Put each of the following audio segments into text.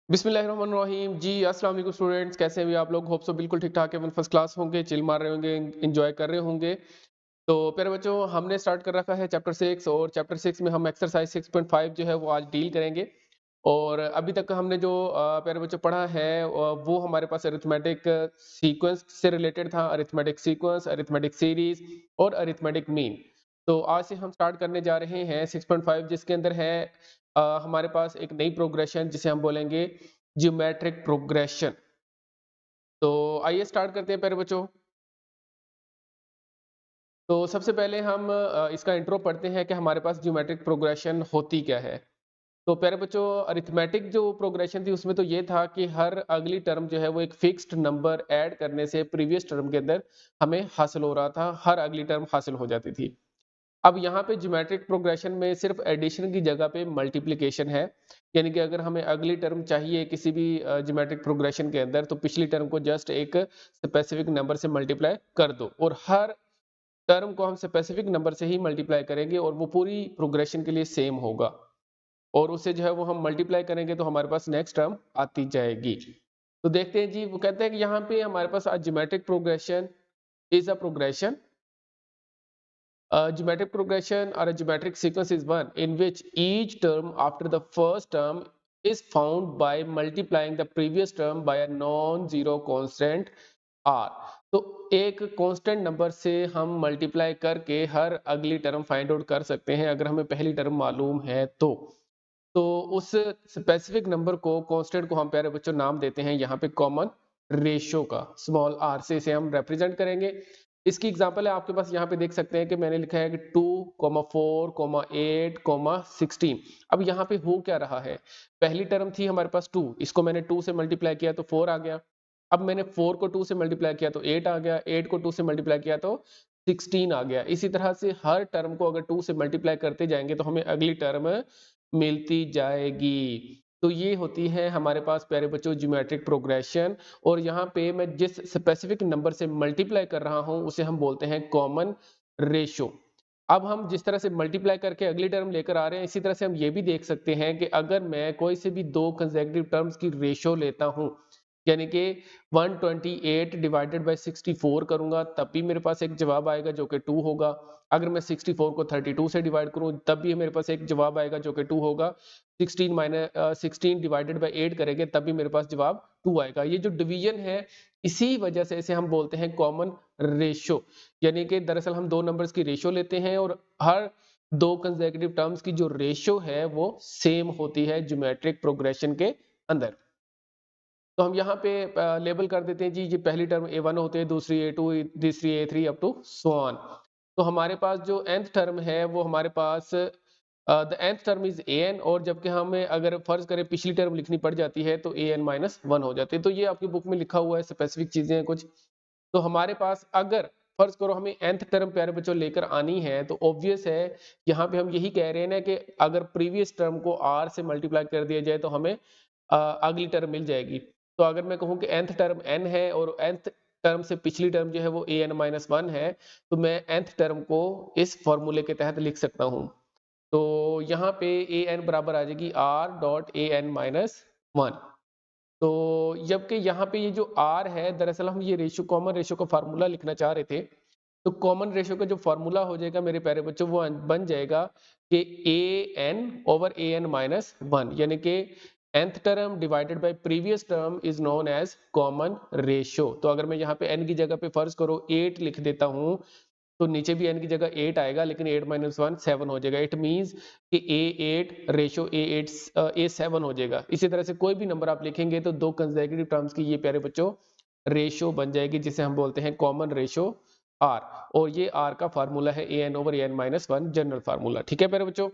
बिस्मिल्लाहिर्रहमानिर्रहीम जी। अस्सलाम वालेकुम स्टूडेंट्स, कैसे हैं भी आप लोग? होप सो बिल्कुल ठीक ठाक है, फर्स्ट क्लास होंगे, चिल मार रहे होंगे, एंजॉय कर रहे होंगे। तो प्यारे बच्चों, हमने स्टार्ट कर रखा है चैप्टर 6 और चैप्टर 6 में हम एक्सरसाइज 6.5 जो है वो आज डील करेंगे। और अभी तक हमने जो प्यारे बच्चों पढ़ा है वो हमारे पास अरिथमेटिक सीक्वेंस से रिलेटेड था, अरिथमेटिक सीक्वेंस, अरिथमेटिक सीरीज और अरिथमेटिक मीन। तो आज से हम स्टार्ट करने जा रहे हैं 6.5, जिसके अंदर है हमारे पास एक नई प्रोग्रेशन जिसे हम बोलेंगे ज्योमेट्रिक प्रोग्रेशन। तो आइए स्टार्ट करते हैं प्यारे बच्चों। तो सबसे पहले हम इसका इंट्रो पढ़ते हैं कि हमारे पास ज्योमेट्रिक प्रोग्रेशन होती क्या है। तो प्यारे बच्चों, अरिथमेटिक जो प्रोग्रेशन थी उसमें तो ये था कि हर अगली टर्म जो है वो एक फिक्स्ड नंबर ऐड करने से प्रीवियस टर्म के अंदर हमें हासिल हो रहा था, हर अगली टर्म हासिल हो जाती थी। अब यहाँ पे ज्योमेट्रिक प्रोग्रेशन में सिर्फ एडिशन की जगह पे मल्टीप्लिकेशन है। यानी कि अगर हमें अगली टर्म चाहिए किसी भी ज्योमेट्रिक प्रोग्रेशन के अंदर, तो पिछली टर्म को जस्ट एक स्पेसिफिक नंबर से मल्टीप्लाई कर दो और हर टर्म को हम स्पेसिफिक नंबर से ही मल्टीप्लाई करेंगे और वो पूरी प्रोग्रेशन के लिए सेम होगा। और उससे जो है वो हम मल्टीप्लाई करेंगे तो हमारे पास नेक्स्ट टर्म आती जाएगी। तो देखते हैं जी, वो कहते हैं कि यहाँ पे हमारे पास geometric progression is a progression. A geometric progression or a geometric sequence is one in which each term after the first term is found by multiplying the previous term by a non-zero constant r. तो एक constant number से हम multiply करके हर अगली term find out कर सकते हैं अगर हमें पहली टर्म मालूम है तो उस स्पेसिफिक नंबर को, कांस्टेंट को हम प्यारे बच्चों नाम देते हैं यहाँ पे कॉमन रेशियो का, स्मॉल आर से इसे हम रिप्रेजेंट करेंगे। इसकी एग्जांपल है आपके पास, यहाँ पे देख सकते हैं कि मैंने लिखा है कि 2,4,8,16। अब यहाँ पे हो क्या रहा है, पहली टर्म थी हमारे पास 2, इसको मैंने 2 से मल्टीप्लाई किया तो 4 आ गया। अब मैंने 4 को 2 से मल्टीप्लाई किया तो 8 आ गया, 8 को 2 से मल्टीप्लाई किया तो 16 आ गया। इसी तरह से हर टर्म को अगर 2 से मल्टीप्लाई करते जाएंगे तो हमें अगली टर्म मिलती जाएगी। तो ये होती है हमारे पास प्यारे बच्चों ज्योमेट्रिक प्रोग्रेशन। और यहाँ पे मैं जिस स्पेसिफिक नंबर से मल्टीप्लाई कर रहा हूँ उसे हम बोलते हैं कॉमन रेशो। अब हम जिस तरह से मल्टीप्लाई करके अगली टर्म लेकर आ रहे हैं, इसी तरह से हम ये भी देख सकते हैं कि अगर मैं कोई से भी दो कंसेक्यूटिव टर्म्स की रेशो लेता हूँ, यानी कि 128 डिवाइडेड बाय 64 करूंगा तब भी मेरे पास एक जवाब आएगा जो कि 2 होगा। अगर मैं 64 को 32 से डिवाइड करूं तब भी मेरे पास एक जवाब आएगा जो कि 2 होगा। 16 डिवाइडेड बाय 8 करेंगे तब भी मेरे पास जवाब 2 आएगा। ये जो डिवीजन है, इसी वजह से इसे हम बोलते हैं कॉमन रेशियो। यानी कि दरअसल हम दो नंबर्स की रेशियो लेते हैं और हर दो कंसेक्यूटिव टर्म्स की जो रेशियो है वो सेम होती है ज्योमेट्रिक प्रोग्रेशन के अंदर। तो हम यहाँ पे लेबल कर देते हैं जी, ये पहली टर्म a1 होते हैं, दूसरी a2, तीसरी a3 up to so on. तो हमारे पास जो nth टर्म है वो हमारे पास the nth term is an, और जबकि हमें अगर फर्ज करें पिछली टर्म लिखनी पड़ जाती है तो an-1 हो जाती है। तो ये आपकी बुक में लिखा हुआ है, स्पेसिफिक चीजें हैं कुछ। तो हमारे पास अगर फर्ज करो हमें nth टर्म प्यारे बच्चों लेकर आनी है तो ऑब्वियस है, यहाँ पे हम यही कह रहे हैं ना कि अगर प्रीवियस टर्म को r से मल्टीप्लाई कर दिया जाए तो हमें अगली टर्म मिल जाएगी। तो अगर मैं कहूँ कि nth टर्म n है और nth टर्म से पिछली टर्म जो है वो an-1 है, तो मैं nth टर्म को इस फॉर्मूले के तहत लिख सकता हूँ। तो यहाँ पे an बराबर आ जाएगी r डॉट an-1। तो जबकि यहाँ पे ये जो r है, दरअसल हम ये रेशियो, कॉमन रेशियो का फार्मूला लिखना चाह रहे थे। तो कॉमन रेशियो का जो फार्मूला हो जाएगा मेरे प्यारे बच्चों, वो बन जाएगा कि an ओवर an-1, यानी कि nth term divided by previous term is known as common ratio. तो अगर मैं यहाँ पे n की जगह पे फर्ज करो 8 लिख देता हूँ, तो नीचे भी n की जगह 8 आएगा, लेकिन 8-1 7 हो जाएगा। इट मींस कि a8 रेशियो a7 हो जाएगा। इसी तरह से कोई भी नंबर आप लिखेंगे तो दो कंसेक्यूटिव टर्म्स की ये प्यारे बच्चों रेशियो बन जाएगी, जिसे हम बोलते हैं कॉमन रेशियो r। और ये r का फार्मूला है an over an-1 general formula. ठीक है प्यारे बच्चों।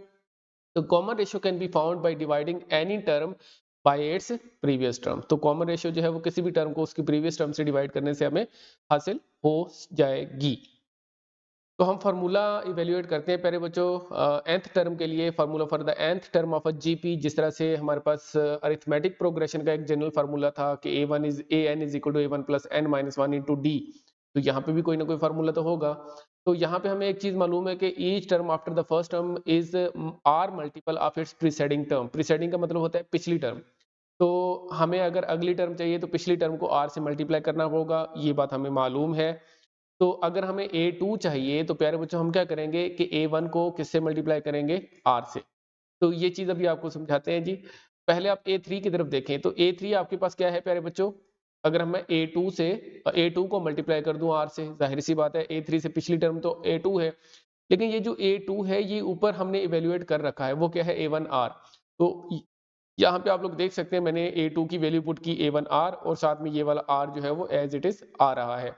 तो common ratio can be found by dividing any term by its previous term. तो कॉमन रेशियो जो है वो किसी भी टर्म को उसकी प्रीवियस टर्म से डिवाइड करने से हमें हासिल हो जाएगी। तो हम फार्मूला इवेल्युएट करते हैं प्यारे बच्चों nth टर्म के लिए। Formula for the nth term of a GP, जिस तरह से हमारे पास अरिथमेटिक प्रोग्रेशन का एक जनरल फार्मूला था कि an is equal to a1 plus n-1 into D. तो यहाँ पे भी कोई ना कोई फार्मूला तो होगा। तो यहाँ पे हमें एक चीज मालूम है कि each term after the first term is R multiple of its preceding term. Preceding का मतलब होता है पिछली टर्म। तो हमें अगर अगली टर्म चाहिए तो पिछली टर्म को r से मल्टीप्लाई करना होगा, ये बात हमें मालूम है। तो अगर हमें a2 चाहिए तो प्यारे बच्चों हम क्या करेंगे कि a1 को किससे मल्टीप्लाई करेंगे, r से। तो ये चीज अभी आपको समझाते हैं जी। पहले आप a3 की तरफ देखें, तो a3 आपके पास क्या है प्यारे बच्चों, अगर मैं a2 को मल्टीप्लाई कर दूं r से, जाहिर सी बात है a3 से पिछली टर्म तो a2 है, लेकिन ये जो a2 है ये ऊपर हमने इवेल्युएट कर रखा है, वो क्या है a1r। तो यहाँ पे आप लोग देख सकते हैं मैंने a2 की वैल्यू पुट की a1r और साथ में ये वाला r जो है वो एज इट इज आ रहा है।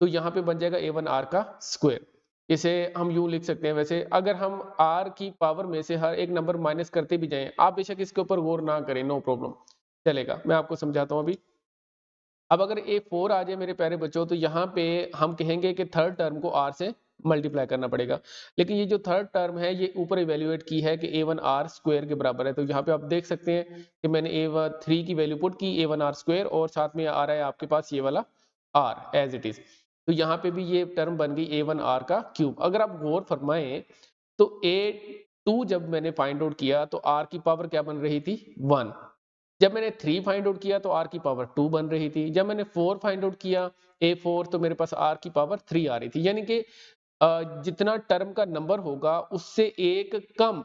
तो यहाँ पे बन जाएगा a1r का स्क्वायर। इसे हम यूं लिख सकते हैं। वैसे अगर हम r की पावर में से हर एक नंबर माइनस करते भी जाएं, आप बेशक इसके ऊपर गौर ना करें, नो प्रॉब्लम, चलेगा, मैं आपको समझाता हूँ अभी। अब अगर a4 आ जाए मेरे प्यारे बच्चों, तो यहाँ पे हम कहेंगे कि थर्ड टर्म को r से मल्टीप्लाई करना पड़ेगा, लेकिन ये जो थर्ड टर्म है ये ऊपर इवेल्युएट की है कि a1r स्क्वायर के बराबर है। तो यहाँ पे आप देख सकते हैं कि मैंने a3 की वैल्यू पुट की a1r स्क्वायर और साथ में आ रहा है आपके पास ये वाला r एज इट इज। तो यहाँ पे भी ये टर्म बन गई a1r का क्यूब। अगर आप गौर फरमाएं तो a2 जब मैंने फाइंड आउट किया तो r की पावर क्या बन रही थी, 1। जब मैंने 3 फाइंड आउट किया तो r की पावर 2 बन रही थी। जब मैंने 4 फाइंड आउट किया a4 तो मेरे पास r की पावर 3 आ रही थी। यानी कि जितना टर्म का नंबर होगा उससे एक कम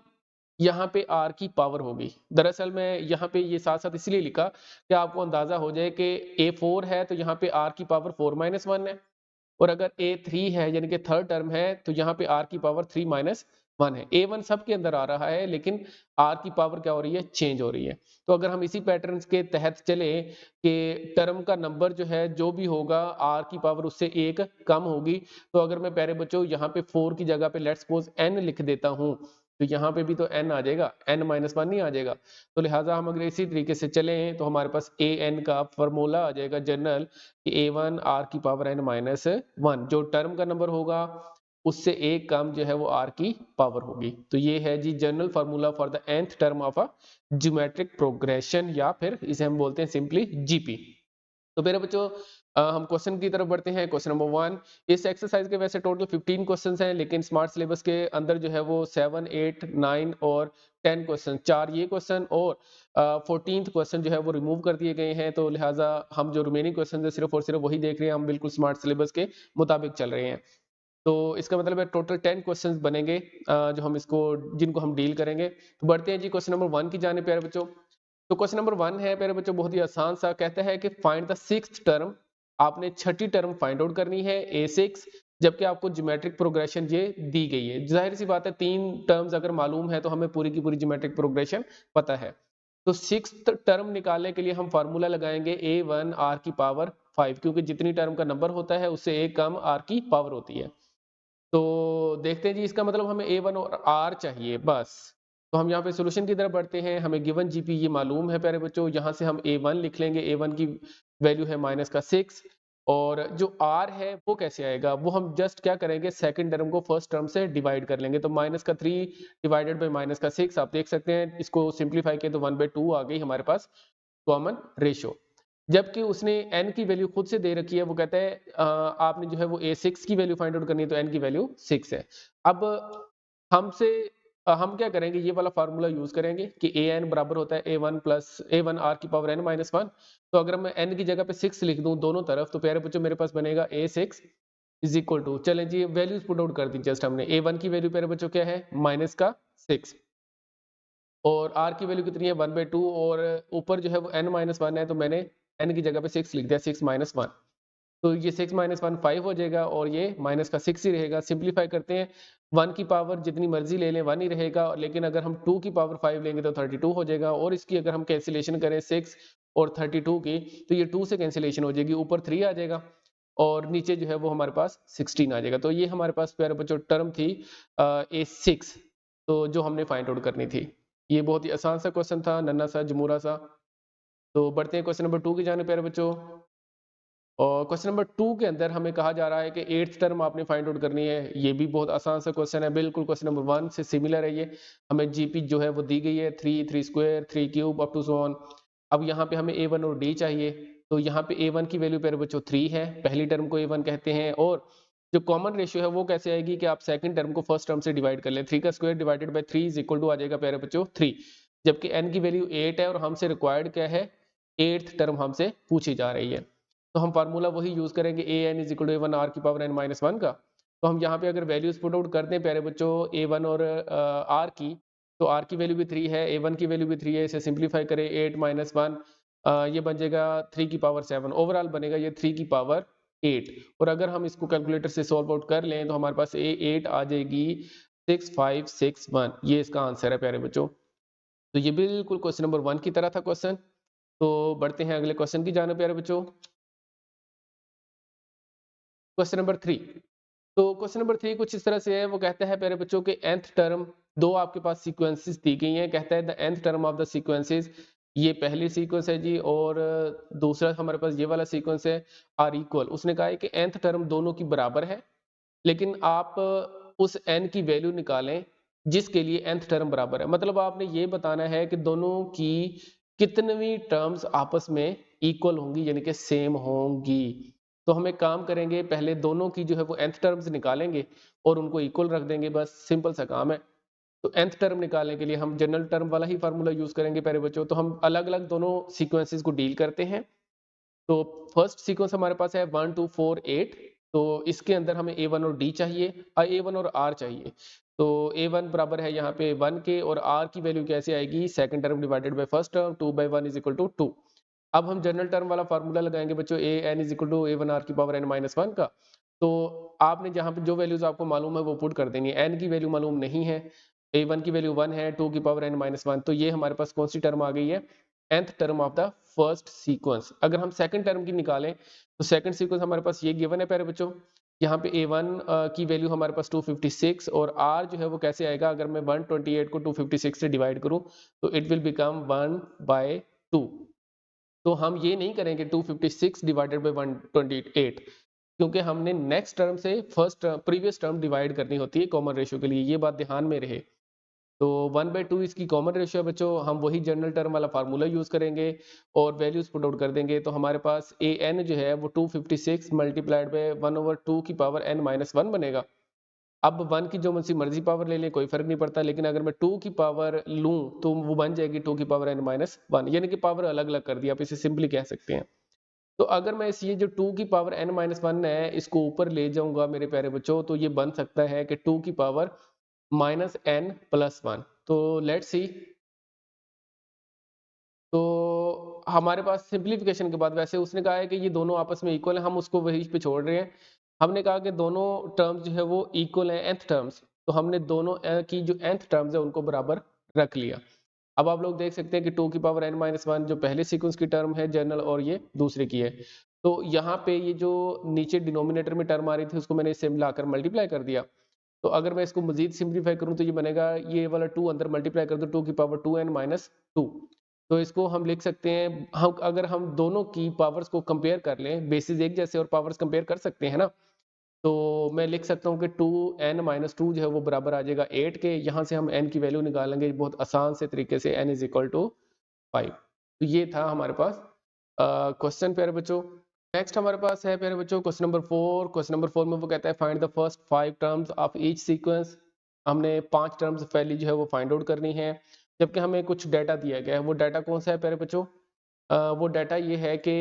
यहाँ पे r की पावर होगी। दरअसल मैं यहाँ पे ये साथ साथ इसलिए लिखा कि आपको अंदाजा हो जाए कि a4 है तो यहाँ पे r की पावर 4 माइनस 1 है, और अगर a3 है यानी कि थर्ड टर्म है तो यहाँ पे r की पावर 3 माइनस 1 है। a1 सबके अंदर आ रहा है लेकिन r की पावर क्या हो रही है, चेंज हो रही है। तो अगर हम इसी पैटर्न के तहत चले कि टर्म का नंबर जो है जो भी होगा r की पावर उससे एक कम होगी, तो अगर मैं प्यारे बच्चों यहाँ पे 4 की जगह पे लेट्स सपोज n लिख देता हूँ, तो यहाँ पे भी तो n आ जाएगा, n माइनस 1 नहीं आ जाएगा। तो लिहाजा हम अगर इसी तरीके से चलें तो हमारे पास an का फॉर्मूला आ जाएगा जनरल कि a1 r की पावर n माइनस 1, जो टर्म का नंबर होगा उससे एक कम जो है वो r की पावर होगी। तो ये है जी general formula for the nth term of a geometric progression, या फिर इसे हम बोलते हैं सिंपली जीपी। तो मेरे बच्चों हम क्वेश्चन की तरफ बढ़ते हैं। क्वेश्चन नंबर 1, इस एक्सरसाइज के वैसे टोटल 15 क्वेश्चंस हैं, लेकिन स्मार्ट सिलेबस के अंदर जो है वो 7, 8, 9 और 10 क्वेश्चन, 4 ये क्वेश्चन और 14th क्वेश्चन जो है वो रिमूव कर दिए गए हैं। तो लिहाजा हम जो रिमेनिंग क्वेश्चन है सिर्फ और सिर्फ वही देख रहे हैं, हम बिल्कुल स्मार्ट सिलेबस के मुताबिक चल रहे हैं। तो इसका मतलब है टोटल 10 क्वेश्चंस बनेंगे जो हम इसको जिनको हम डील करेंगे। तो बढ़ते हैं जी क्वेश्चन नंबर 1 की जाने प्यारे बच्चों। तो क्वेश्चन नंबर 1 है प्यारे बच्चों बहुत ही आसान सा, कहता है कि फाइंड द सिक्स्थ टर्म। आपने छठी टर्म फाइंड आउट करनी है a6, जबकि आपको ज्योमेट्रिक प्रोग्रेशन ये दी गई है। जाहिर सी बात है 3 टर्म्स अगर मालूम है तो हमें पूरी की पूरी ज्योमेट्रिक प्रोग्रेशन पता है। तो सिक्स्थ टर्म निकालने के लिए हम फार्मूला लगाएंगे a1 r की पावर 5, क्योंकि जितनी टर्म का नंबर होता है उससे एक कम r की पावर होती है। तो देखते हैं जी, इसका मतलब हमें a1 और r चाहिए बस। तो हम यहाँ पे सॉल्यूशन की तरफ बढ़ते हैं। हमें गिवन जीपी ये मालूम है प्यारे बच्चों, यहाँ से हम a1 लिख लेंगे। a1 की वैल्यू है माइनस का 6, और जो r है वो कैसे आएगा, वो हम जस्ट क्या करेंगे, सेकंड टर्म को फर्स्ट टर्म से डिवाइड कर लेंगे। तो माइनस का 3 डिवाइडेड बाई माइनस का 6, आप देख सकते हैं इसको सिंप्लीफाई किया तो 1/2 आ गई हमारे पास कॉमन रेशियो। जबकि उसने n की वैल्यू खुद से दे रखी है, वो कहता है आपने जो है वो a6 की वैल्यू फाइंड आउट करनी है, तो n की वैल्यू 6 है। अब हमसे हम क्या करेंगे, ये वाला फार्मूला यूज करेंगे कि an बराबर होता है a1 प्लस a1 r की पावर n माइनस 1। तो अगर मैं n की जगह पे 6 लिख दूं दोनों तरफ, तो प्यारे बच्चों मेरे पास बनेगा a6 इज इक्वल टू, चलें जी वैल्यूज पुट आउट कर दी जस्ट हमने। a1 की वैल्यू प्यारे बच्चों क्या है, माइनस का 6, और r की वैल्यू कितनी है 1/2, और ऊपर जो है वो n माइनस 1 है, तो मैंने n की जगह पे 6 लिख दिया, 6 माइनस 1। तो ये 6 माइनस 1 5 हो जाएगा, और ये माइनस का 6 ही रहेगा। सिंप्लीफाई करते हैं, 1 की पावर जितनी मर्जी ले लें 1 ही रहेगा, लेकिन अगर हम 2 की पावर 5 लेंगे तो 32 हो जाएगा। और इसकी अगर हम कैंसिलेशन करें 6 और 32 की, तो ये 2 से कैंसिलेशन हो जाएगी, ऊपर 3 आ जाएगा और नीचे जो है वो हमारे पास 16 आ जाएगा। तो ये हमारे पास प्यारे बच्चों टर्म थी a6, तो जो हमने फाइंड आउट करनी थी। ये बहुत ही आसान सा क्वेश्चन था, नन्ना सा जमूरा सा। तो बढ़ते हैं क्वेश्चन नंबर 2 की जाने प्यारे बच्चों। और क्वेश्चन नंबर 2 के अंदर हमें कहा जा रहा है कि 8th टर्म आपने फाइंड आउट करनी है। ये भी बहुत आसान सा क्वेश्चन है, बिल्कुल क्वेश्चन नंबर 1 से सिमिलर है ये। हमें जीपी जो है वो दी गई है 3, 3 square, 3 cube up to so on. अब यहाँ पे हमें a1 और d चाहिए। तो यहाँ पे a1 की वैल्यू प्यारे बच्चों 3 है, पहली टर्म को a1 कहते हैं। और जो कॉमन रेशियो है वो कैसे आएगी कि आप सेकंड टर्म को फर्स्ट टर्म से डिवाइड कर लें। 3 का square divided by 3 is equal to आ जाएगा प्यारे बच्चों 3। जबकि n की वैल्यू 8 है और हमसे रिक्वायर्ड क्या है, 8th टर्म हमसे पूछी जा रही है। तो हम फार्मूला वही यूज करेंगे an is equal to a1 r की पावर n माइनस 1 का। तो हम यहाँ पे अगर वैल्यूज पुट आउट करते हैं प्यारे बच्चों a1 और r की, तो r की वैल्यू भी 3 है, a1 की वैल्यू भी 3 है, इसे सिंप्लीफाई करें 8 माइनस 1, ये बन जाएगा 3 की पावर 7, ओवरऑल बनेगा ये 3 की पावर 8। और अगर हम इसको कैलकुलेटर से सॉल्व आउट कर लें तो हमारे पास a8 आ जाएगी 6561, ये इसका आंसर है प्यारे बच्चों। तो ये बिल्कुल क्वेश्चन नंबर 1 की तरह था क्वेश्चन। तो बढ़ते हैं अगले क्वेश्चन की जाने प्यारे बच्चों। Question number 3। तो क्वेश्चन नंबर 3 कुछ इस तरह से है, वो कहता है प्यारे बच्चों के nth टर्म, दो आपके पास सीक्वेंसेस दी गई हैं, कहता है the nth term of the sequences, ये पहली सीक्वेंस है जी, और दूसरा हमारे पास ये वाला सीक्वेंस है, आर इक्वल। उसने कहा है कि nth टर्म दोनों की बराबर है, लेकिन आप उस n की वैल्यू निकालें जिसके लिए nth टर्म बराबर है। मतलब आपने ये बताना है कि दोनों की कितनी टर्म्स आपस में इक्वल होंगी, यानी कि सेम होंगी। तो हम एक काम करेंगे, पहले दोनों की जो है वो nth टर्म्स निकालेंगे और उनको इक्वल रख देंगे, बस सिंपल सा काम है। तो nth टर्म निकालने के लिए हम जनरल टर्म वाला ही फार्मूला यूज करेंगे प्यारे बच्चों। तो हम अलग अलग दोनों सीक्वेंसेस को डील करते हैं। तो फर्स्ट सीक्वेंस हमारे पास है 1 2 4 8। तो इसके अंदर हमें a1 और d चाहिए, a1 और r चाहिए। तो a1 बराबर है यहाँ पे 1 के, और r की वैल्यू कैसे आएगी, second term divided by first term, 2 by 1 is equal to 2। अब हम जनरल टर्म वाला फार्मूला लगाएंगे बच्चों, A N is equal to a1 r की पावर n माइनस 1 का। तो आपने जहाँ पे जो वैल्यूज आपको मालूम है वो पुट कर देनी है। n की वैल्यू मालूम नहीं है, a1 की वैल्यू 1 है, 2 की पावर n माइनस 1, तो ये हमारे पास कौन सी टर्म आ गई है, nth term of the first sequence. अगर हम सेकंड टर्म की निकालें तो सेकंड सीक्वेंस हमारे पास ये गिवन है प्यारे बच्चों। यहाँ पे a1 की वैल्यू हमारे पास 256, और r जो है वो कैसे आएगा, अगर मैं 128 को 256 से डिवाइड करूँ तो इट विल बिकम 1/2। तो हम ये नहीं करेंगे 256 डिवाइडेड बाई 128, क्योंकि हमने नेक्स्ट टर्म से फर्स्ट प्रीवियस टर्म डिवाइड करनी होती है कॉमन रेशियो के लिए, ये बात ध्यान में रहे। तो 1/2 इसकी कॉमन रेशियो है बच्चों, हम वही जनरल टर्म वाला फार्मूला यूज करेंगे और वैल्यूज पुट आउट कर देंगे। तो हमारे पास ए एन जो है वो 256 मल्टीप्लाइड बाय 1/2 की पावर n माइनस 1 बनेगा। अब 1 की जो मुझसे मर्जी पावर ले लें, कोई फर्क नहीं पड़ता, लेकिन अगर मैं 2 की पावर लूं तो वो बन जाएगी 2 की पावर n माइनस 1, यानी कि पावर अलग अलग कर दी, आप इसे सिंपली कह सकते हैं। तो अगर मैं इस ये जो 2 की पावर n माइनस 1 है इसको ऊपर ले जाऊंगा मेरे प्यारे बच्चों, तो ये बन सकता है कि 2 की पावर माइनस n प्लस 1। तो लेट्स सी, तो हमारे पास सिंप्लीफिकेशन के बाद, वैसे उसने कहा है कि ये दोनों आपस में इक्वल है, हम उसको वही पे छोड़ रहे हैं। हमने कहा कि दोनों टर्म्स जो है वो इक्वल है nth टर्म्स, तो हमने दोनों की जो nth टर्म्स है उनको बराबर रख लिया। अब आप लोग देख सकते हैं कि 2 की पावर n माइनस 1 जो पहले सीक्वेंस की टर्म है जनरल, और ये दूसरे की है। तो यहाँ पे ये जो नीचे डिनोमिनेटर में टर्म आ रही थी उसको मैंने इससे मिलाकर मल्टीप्लाई कर दिया। तो अगर मैं इसको मजीद सिंप्लीफाई करूँ तो ये बनेगा, ये वाला 2 अंदर मल्टीप्लाई कर दो 2 की पावर 2n माइनस 2। तो इसको हम लिख सकते हैं, हम अगर हम दोनों की पावर्स को कंपेयर कर लें, बेसिस एक जैसे और पावर्स कंपेयर कर सकते हैं ना, तो मैं लिख सकता हूँ कि 2n माइनस 2 जो है वो बराबर आ जाएगा 8 के। यहाँ से हम n की वैल्यू निकालेंगे बहुत आसान से तरीके से, n इज इक्वल टू 5। तो ये था हमारे पास क्वेश्चन प्यारे बच्चों। नेक्स्ट हमारे पास है प्यारे बच्चों क्वेश्चन नंबर 4। क्वेश्चन नंबर 4 में वो कहता है find the first 5 terms of each sequence. हमने 5 टर्म्स पहली जो है वो फाइंड आउट करनी है, जबकि हमें कुछ डाटा दिया गया है। वो डाटा कौन सा है प्यारे बच्चों, वो डाटा ये है कि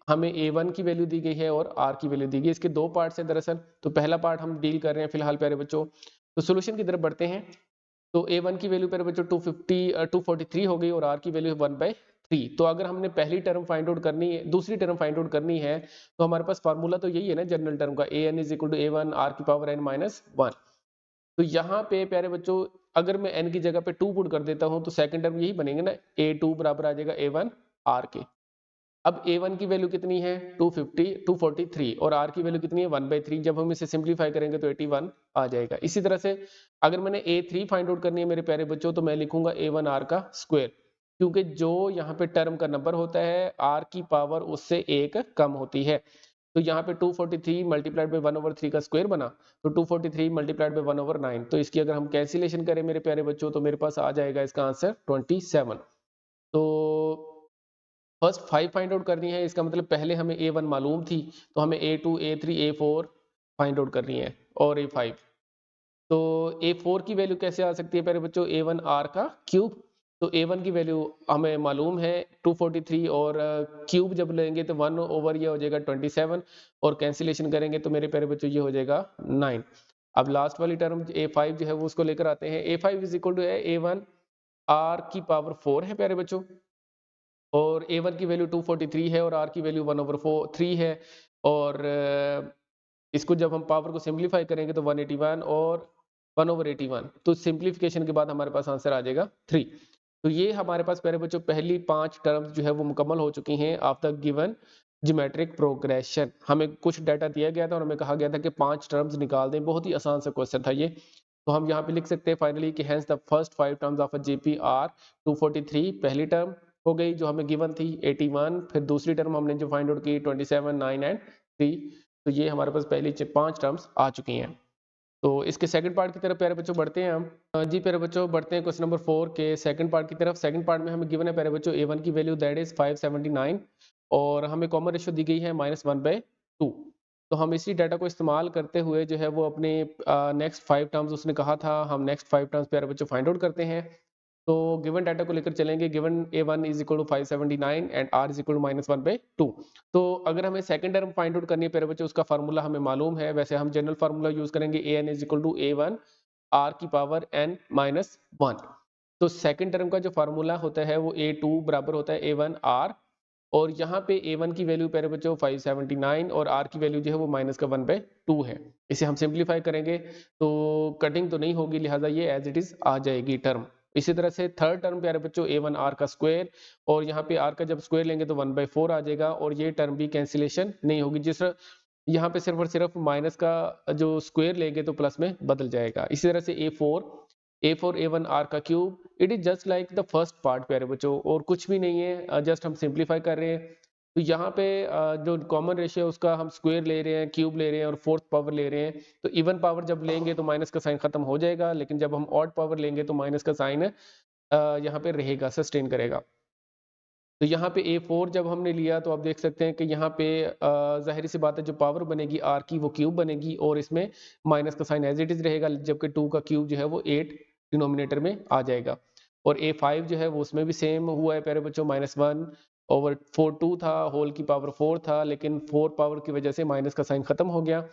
हमें a1 की वैल्यू दी गई है और r की वैल्यू दी गई है। इसके दो पार्ट्स हैं दरअसल। तो पहला पार्ट हम डील कर रहे हैं फिलहाल प्यारे बच्चों। तो सोल्यूशन की तरफ बढ़ते हैं। तो a1 की वैल्यू प्यारे बच्चों 243 हो गई, और r की वैल्यू 1/3। तो अगर हमने पहली टर्म फाइंड आउट करनी है, दूसरी टर्म फाइंड आउट करनी है, तो हमारे पास फार्मूला तो यही है ना जनरल टर्म का, an is equal to a1 r की पावर n माइनस 1। तो यहाँ पे प्यारे बच्चों अगर मैं n की जगह पे 2 पुट कर देता हूँ तो सेकंड टर्म यही बनेंगे ना, a2 बराबर आ जाएगा a1 r के। अब a1 की वैल्यू कितनी है 243, और r की वैल्यू कितनी है 1/3। जब हम इसे सिंप्लीफाई करेंगे तो 81 आ जाएगा। इसी तरह से अगर मैंने a3 फाइंड आउट करनी है मेरे प्यारे बच्चों, तो मैं लिखूंगा a1 r का स्क्वायर, क्योंकि जो यहाँ पे टर्म का नंबर होता है r की पावर उससे एक कम होती है। तो यहाँ पे 243 मल्टीप्लाइड बाई 1/3 का स्क्वायर बना, तो 243 मल्टीप्लाइड बाई 1/9। तो इसकी अगर हम कैंसिलेशन करें मेरे प्यारे बच्चों तो मेरे पास आ जाएगा इसका आंसर 27। तो फर्स्ट 5 फाइंड आउट करनी है, इसका मतलब पहले हमें a1 मालूम थी, तो हमें a2 a3 a4 find out करनी है, और a5। तो a4 की वैल्यू कैसे आ सकती है प्यारे बच्चों, a1 r का क्यूब। तो a1 की वैल्यू हमें मालूम है 243 और क्यूब जब लेंगे तो 1 ओवर ये हो जाएगा 27 और कैंसिलेशन करेंगे तो मेरे प्यारे बच्चों ये हो जाएगा 9। अब लास्ट वाली टर्म a5 जो है वो उसको लेकर आते हैं। a5 इज इक्वल टू है a1 r की पावर 4 है प्यारे बच्चों, और a1 की वैल्यू 243 है और r की वैल्यू 1/3 है, और इसको जब हम पावर को सिंप्लीफाई करेंगे तो 181 और 1/81, तो सिंप्लीफिकेशन के बाद हमारे पास आंसर आ जाएगा 3। तो ये हमारे पास प्यारे बच्चों पहली 5 टर्म्स जो है वो मुकम्मल हो चुकी हैं आफ्टर गिवन ज्योमेट्रिक प्रोग्रेशन। हमें कुछ डाटा दिया गया था और हमें कहा गया था कि 5 टर्म्स निकाल दें, बहुत ही आसान सा क्वेश्चन था ये। तो हम यहाँ पे लिख सकते हैं फाइनली कि hence the first 5 terms of a GP are 243 पहली टर्म हो गई जो हमें गिवन थी 81, फिर दूसरी टर्म हमने जो फाइंड आउट की 27, 9 एंड 3। तो ये हमारे पास पहली 5 टर्म्स आ चुकी हैं। तो इसके सेकंड पार्ट की तरफ प्यारे बच्चों बढ़ते हैं हम। जी प्यारे बच्चों बढ़ते हैं क्वेश्चन नंबर 4 के सेकंड पार्ट की तरफ। सेकंड पार्ट में हमें गिवन है प्यारे बच्चों a1 की वैल्यू दैट इज 579 और हमें कॉमन रेशियो दी गई है -1/2। तो हम इसी डाटा को इस्तेमाल करते हुए जो है वो अपने नेक्स्ट 5 टर्म्स उसने कहा था, हम नेक्स्ट 5 टर्म्स प्यारे बच्चों फाइंड आउट करते हैं। तो गिवन डाटा को लेकर चलेंगे। Given a1 is equal to 579 and r is equal to -1/2। तो अगर हमें सेकंड टर्म फाइंड आउट करनी है प्यारे बच्चों, उसका फार्मूला हमें मालूम है। वैसे हम जनरल फार्मूला यूज करेंगे an is equal to a1 r की पावर n-1। तो सेकंड टर्म का जो फार्मूला होता है वो a2 बराबर होता है a1 r, और यहाँ पे a1 की वैल्यू प्यारे बच्चों 579 और r की वैल्यू जो है वो -1/2 है। इसे हम सिंप्लीफाई करेंगे तो कटिंग तो नहीं होगी, लिहाजा ये एज इट इज आ जाएगी टर्म। इसी तरह से थर्ड टर्म प्यारे बच्चों a1 r का स्क्वायर, और यहाँ पे r का जब स्क्वायर लेंगे तो 1/4 आ जाएगा और ये टर्म भी कैंसिलेशन नहीं होगी। जिस यहाँ पे सिर्फ और सिर्फ माइनस का जो स्क्वायर लेंगे तो प्लस में बदल जाएगा। इसी तरह से a4 a1 r का cube, it is just like the first part प्यारे बच्चों, और कुछ भी नहीं है, जस्ट हम सिंप्लीफाई कर रहे हैं। तो यहाँ पे जो कॉमन रेशियो है उसका हम स्क्वायर ले रहे हैं, क्यूब ले रहे हैं और फोर्थ पावर ले रहे हैं। तो इवन पावर जब लेंगे तो माइनस का साइन खत्म हो जाएगा, लेकिन जब हम ऑड पावर लेंगे तो माइनस का साइन यहाँ पे रहेगा, सस्टेन करेगा। तो यहाँ पे a4 जब हमने लिया तो आप देख सकते हैं कि यहाँ पे जाहिर सी बात है जो पावर बनेगी r की वो क्यूब बनेगी और इसमें माइनस का साइन एज इट इज रहेगा, जबकि 2 का क्यूब जो है वो 8 डिनोमिनेटर में आ जाएगा। और a5 जो है वो उसमें भी सेम हुआ है प्यारे बच्चों, -1/4 2 था, होल की पावर 4 था, लेकिन 4 पावर की वजह से माइनस का साइन खत्म हो गया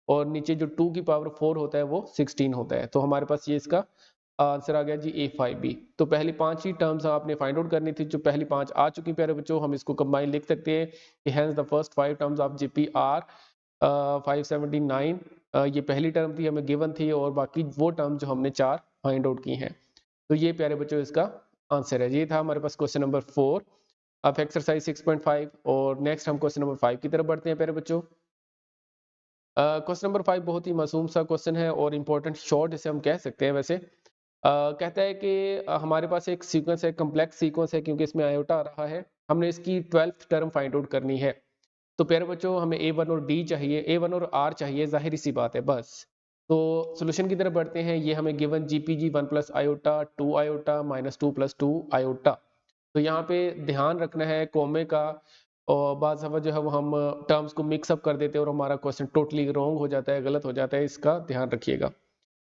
और नीचे जो 2 की पावर 4 होता है वो 16 होता है। तो हमारे पास ये इसका आंसर आ गया जी A5B। तो पहली 5 ही टर्म्स आपने फाइंड आउट करनी थी, जो पहली 5 आ चुकी प्यारे बच्चों, हम इसको कंबाइन लिख सकते हैं कि hence the first 5 terms of GP are 579। ये पहली टर्म थी, हमें गिवन थी, और बाकी वो टर्म जो हमने 4 फाइंड आउट की हैं। तो ये प्यारे बच्चों इसका आंसर है। ये था हमारे पास क्वेश्चन नंबर 4 अब एक्सरसाइज 6.5, और नेक्स्ट हम क्वेश्चन नंबर 5 की तरफ बढ़ते हैं प्यारे बच्चों। क्वेश्चन नंबर 5 बहुत ही मासूम सा क्वेश्चन है और इम्पोर्टेंट शॉर्ट इसे हम कह सकते हैं। वैसे कहता है कि हमारे पास एक सीक्वेंस है, कम्प्लेक्स सीक्वेंस है क्योंकि इसमें आयोटा आ रहा है, हमने इसकी 12th टर्म फाइंड आउट करनी है। तो प्यारे बच्चों हमें a1 और d चाहिए, a1 और r चाहिए, जाहिर सी बात है बस। तो सॉल्यूशन की तरफ बढ़ते हैं। ये हमें given GPG 1 plus iota 2 iota -2 + 2 iota. तो यहाँ पे ध्यान रखना है कोमे का, और बाज़ दफ़ा जो है वो हम टर्म्स को मिक्सअप कर देते हैं और हमारा क्वेश्चन टोटली रॉन्ग हो जाता है, गलत हो जाता है, इसका ध्यान रखिएगा।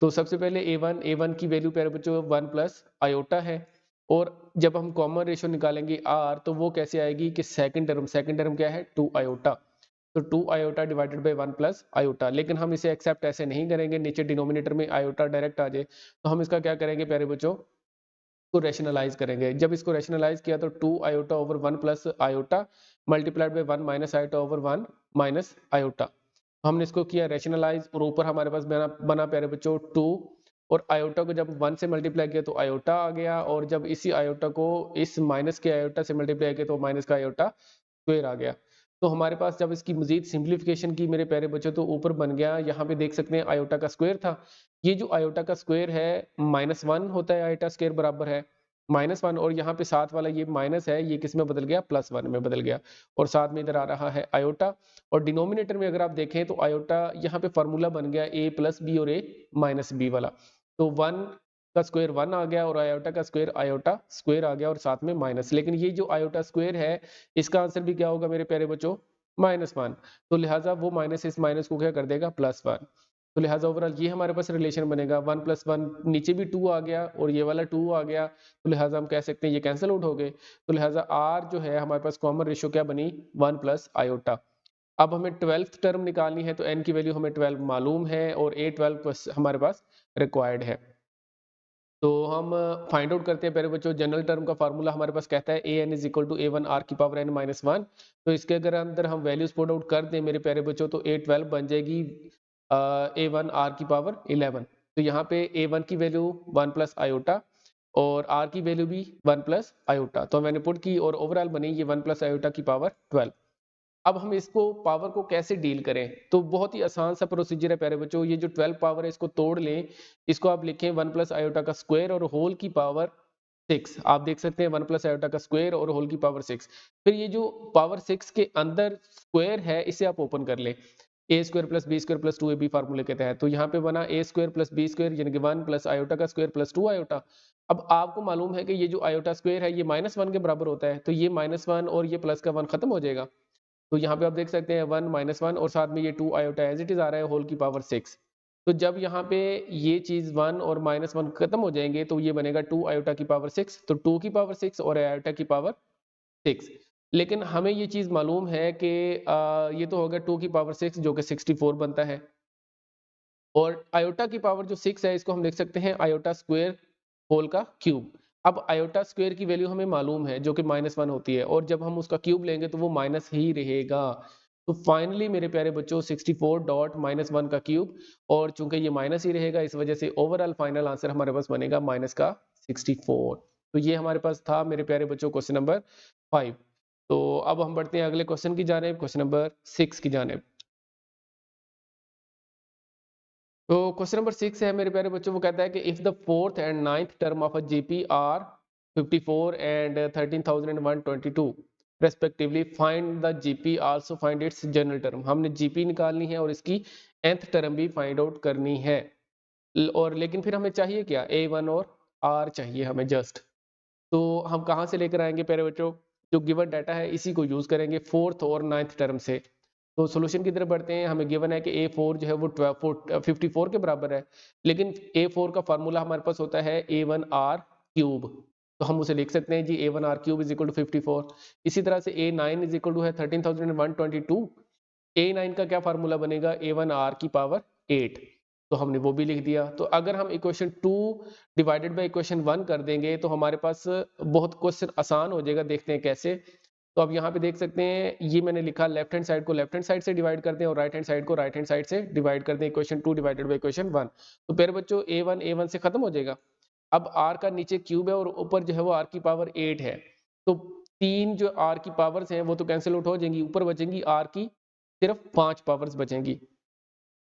तो सबसे पहले a1 की वैल्यू प्यारे बच्चों 1 प्लस आयोटा है, और जब हम कॉमन रेशियो निकालेंगे r तो वो कैसे आएगी कि सेकंड टर्म क्या है 2 आयोटा, तो 2 iota divided by 1 plus iota. लेकिन हम इसे एक्सेप्ट ऐसे नहीं करेंगे, नीचे डिनोमिनेटर में आयोटा डायरेक्ट आ जाए, तो हम इसका क्या करेंगे प्यारे बच्चों, को रैशनलाइज करेंगे। जब इसको रैशनलाइज किया तो 2 iota over 1 plus iota multiplied by 1 minus iota over 1 minus iota. हमने इसको किया रैशनलाइज, और ऊपर हमारे पास बना प्यारे बच्चों 2, और आयोटा को जब 1 से मल्टीप्लाई किया तो आयोटा आ गया, और जब इसी आयोटा को इस माइनस के आयोटा से मल्टीप्लाई किया तो माइनस का आयोटा स्क्वायर आ गया। तो हमारे पास जब इसकी मजीद सिंप्लीफिकेशन की मेरे प्यारे बच्चों तो ऊपर बन गया, यहाँ पे देख सकते हैं आयोटा का स्क्वायर था, ये जो आयोटा का स्क्वायर है -1 होता है, आयोटा स्क्वायर बराबर है -1, और यहाँ पे साथ वाला ये माइनस है, ये किस में बदल गया, +1 में बदल गया, और साथ में इधर आ रहा है आयोटा। और डिनोमिनेटर में अगर आप देखें तो आयोटा यहाँ पे फार्मूला बन गया a + b और a - b वाला, तो 1 का स्क्वायर 1 आ गया और आयोटा का स्क्वायर आयोटा स्क्वायर आ गया और साथ में माइनस। लेकिन ये जो आयोटा स्क्वायर है इसका आंसर भी क्या होगा मेरे प्यारे बच्चों, -1, तो लिहाजा वो माइनस इस माइनस को क्या कर देगा, +1। तो लिहाजा ओवरऑल ये हमारे पास रिलेशन बनेगा 1 + 1, नीचे भी 2 आ गया और ये वाला 2 आ गया, तो लिहाजा हम कह सकते हैं ये कैंसिल आउट हो गए। तो लिहाजा आर जो है हमारे पास कॉमन रेशियो क्या बनी, 1 + आयोटा। अब हमें 12th टर्म निकालनी है, तो n की वैल्यू हमें 12 मालूम है और a12 हमारे पास रिक्वायर्ड है। तो हम फाइंड आउट करते हैं प्यारे बच्चों, जनरल टर्म का फार्मूला हमारे पास कहता है an = a1 r की पावर n - 1। तो इसके अगर अंदर हम वैल्यूज पुट आउट कर दें मेरे प्यारे बच्चों, तो a12 बन जाएगी a1 r की पावर 11। तो यहाँ पे a1 की वैल्यू 1 + आयोटा और r की वैल्यू भी 1 + आयोटा, तो मैंने पुट की और ओवरऑल बनी ये 1 + आयोटा की पावर 12। अब हम इसको पावर को कैसे डील करें, तो बहुत ही आसान सा प्रोसीजर है प्यारे बच्चों। ये जो 12 पावर है इसको तोड़ लें, इसको आप लिखें 1 + आयोटा का स्क्वायर और होल की पावर 6। आप देख सकते हैं 1 + आयोटा का स्क्वायर और होल की पावर 6। फिर ये जो पावर 6 के अंदर स्क्वायर है इसे आप ओपन कर लें, a² + b² + 2ab फार्मूले के तहत। तो यहाँ पे बना a² + b² यानी कि 1 + आयोटा का स्क्वायर + 2 आयोटा। अब आपको मालूम है कि ये जो आयोटा स्क्वायर है ये -1 के बराबर होता है, तो ये -1 और ये प्लस का 1 खत्म हो जाएगा। तो यहाँ पे आप देख सकते हैं 1 - 1 और साथ में ये 2 आयोटा एज इट इज आ रहा है होल की पावर 6। तो जब यहाँ पे ये चीज 1 और -1 खत्म हो जाएंगे तो ये बनेगा 2 आयोटा की पावर 6। तो 2 की पावर 6 और आयोटा की पावर 6। लेकिन हमें ये चीज मालूम है कि ये तो होगा 2 की पावर 6 जो कि 64 बनता है, और आयोटा की पावर जो 6 है इसको हम लिख सकते हैं आयोटा स्क्वायर होल का क्यूब। अब आयोटा स्क्वायर की वैल्यू हमें मालूम है जो कि -1 होती है, और जब हम उसका क्यूब लेंगे तो वो माइनस ही रहेगा। तो फाइनली मेरे प्यारे बच्चों 64 डॉट -1 का क्यूब, और चूंकि ये माइनस ही रहेगा इस वजह से ओवरऑल फाइनल आंसर हमारे पास बनेगा माइनस का 64। तो ये हमारे पास था मेरे प्यारे बच्चों क्वेश्चन नंबर 5। तो अब हम बढ़ते हैं अगले क्वेश्चन की जानेब, क्वेश्चन नंबर 6 की जानेब। तो क्वेश्चन नंबर 6 है मेरे प्यारे बच्चों, वो कहता है कि if the 4th and 9th term of a GP are 54 and 13,122 respectively, find the GP, also find its general term. हमने जीपी निकालनी है और इसकी nth टर्म भी फाइंड आउट करनी है। और लेकिन फिर हमें चाहिए क्या, a1 और r चाहिए हमें जस्ट। तो हम कहाँ से लेकर आएंगे प्यारे बच्चों, जो गिवन डाटा है इसी को यूज करेंगे 4th और 9th टर्म से। तो सॉल्यूशन की तरफ बढ़ते हैं। हमें गिवन है कि a4 जो है वो 54 के बराबर है, लेकिन a4 का फार्मूला हमारे पास होता है a1r क्यूब। तो हम उसे लिख सकते हैं जी a1r क्यूब = 54। इसी तरह से a9 है 13,122। a9 का क्या फार्मूला बनेगा, a1r की पावर 8। तो हमने वो भी लिख दिया। तो अगर हम इक्वेशन 2 डिवाइडेड बाय इक्वेशन 1 कर देंगे तो हमारे पास बहुत क्वेश्चन आसान हो जाएगा। देखते हैं कैसे। तो अब यहाँ पे देख सकते हैं ये मैंने लिखा, लेफ्ट हैंड साइड को लेफ्ट हैंड साइड से डिवाइड करते हैं और राइट हैंड साइड को राइट हैंड साइड से डिवाइड करते हैं। Equation 2 divided by equation 1। तो प्यारे बच्चों a1 से खत्म हो जाएगा। अब r का नीचे क्यूब है और ऊपर जो है वो r की पावर 8 है। तो तीन जो r की पावर्स हैं वो तो कैंसिल आउट हो जाएंगी, ऊपर बचेंगी r की सिर्फ 5 पावर्स बचेंगी।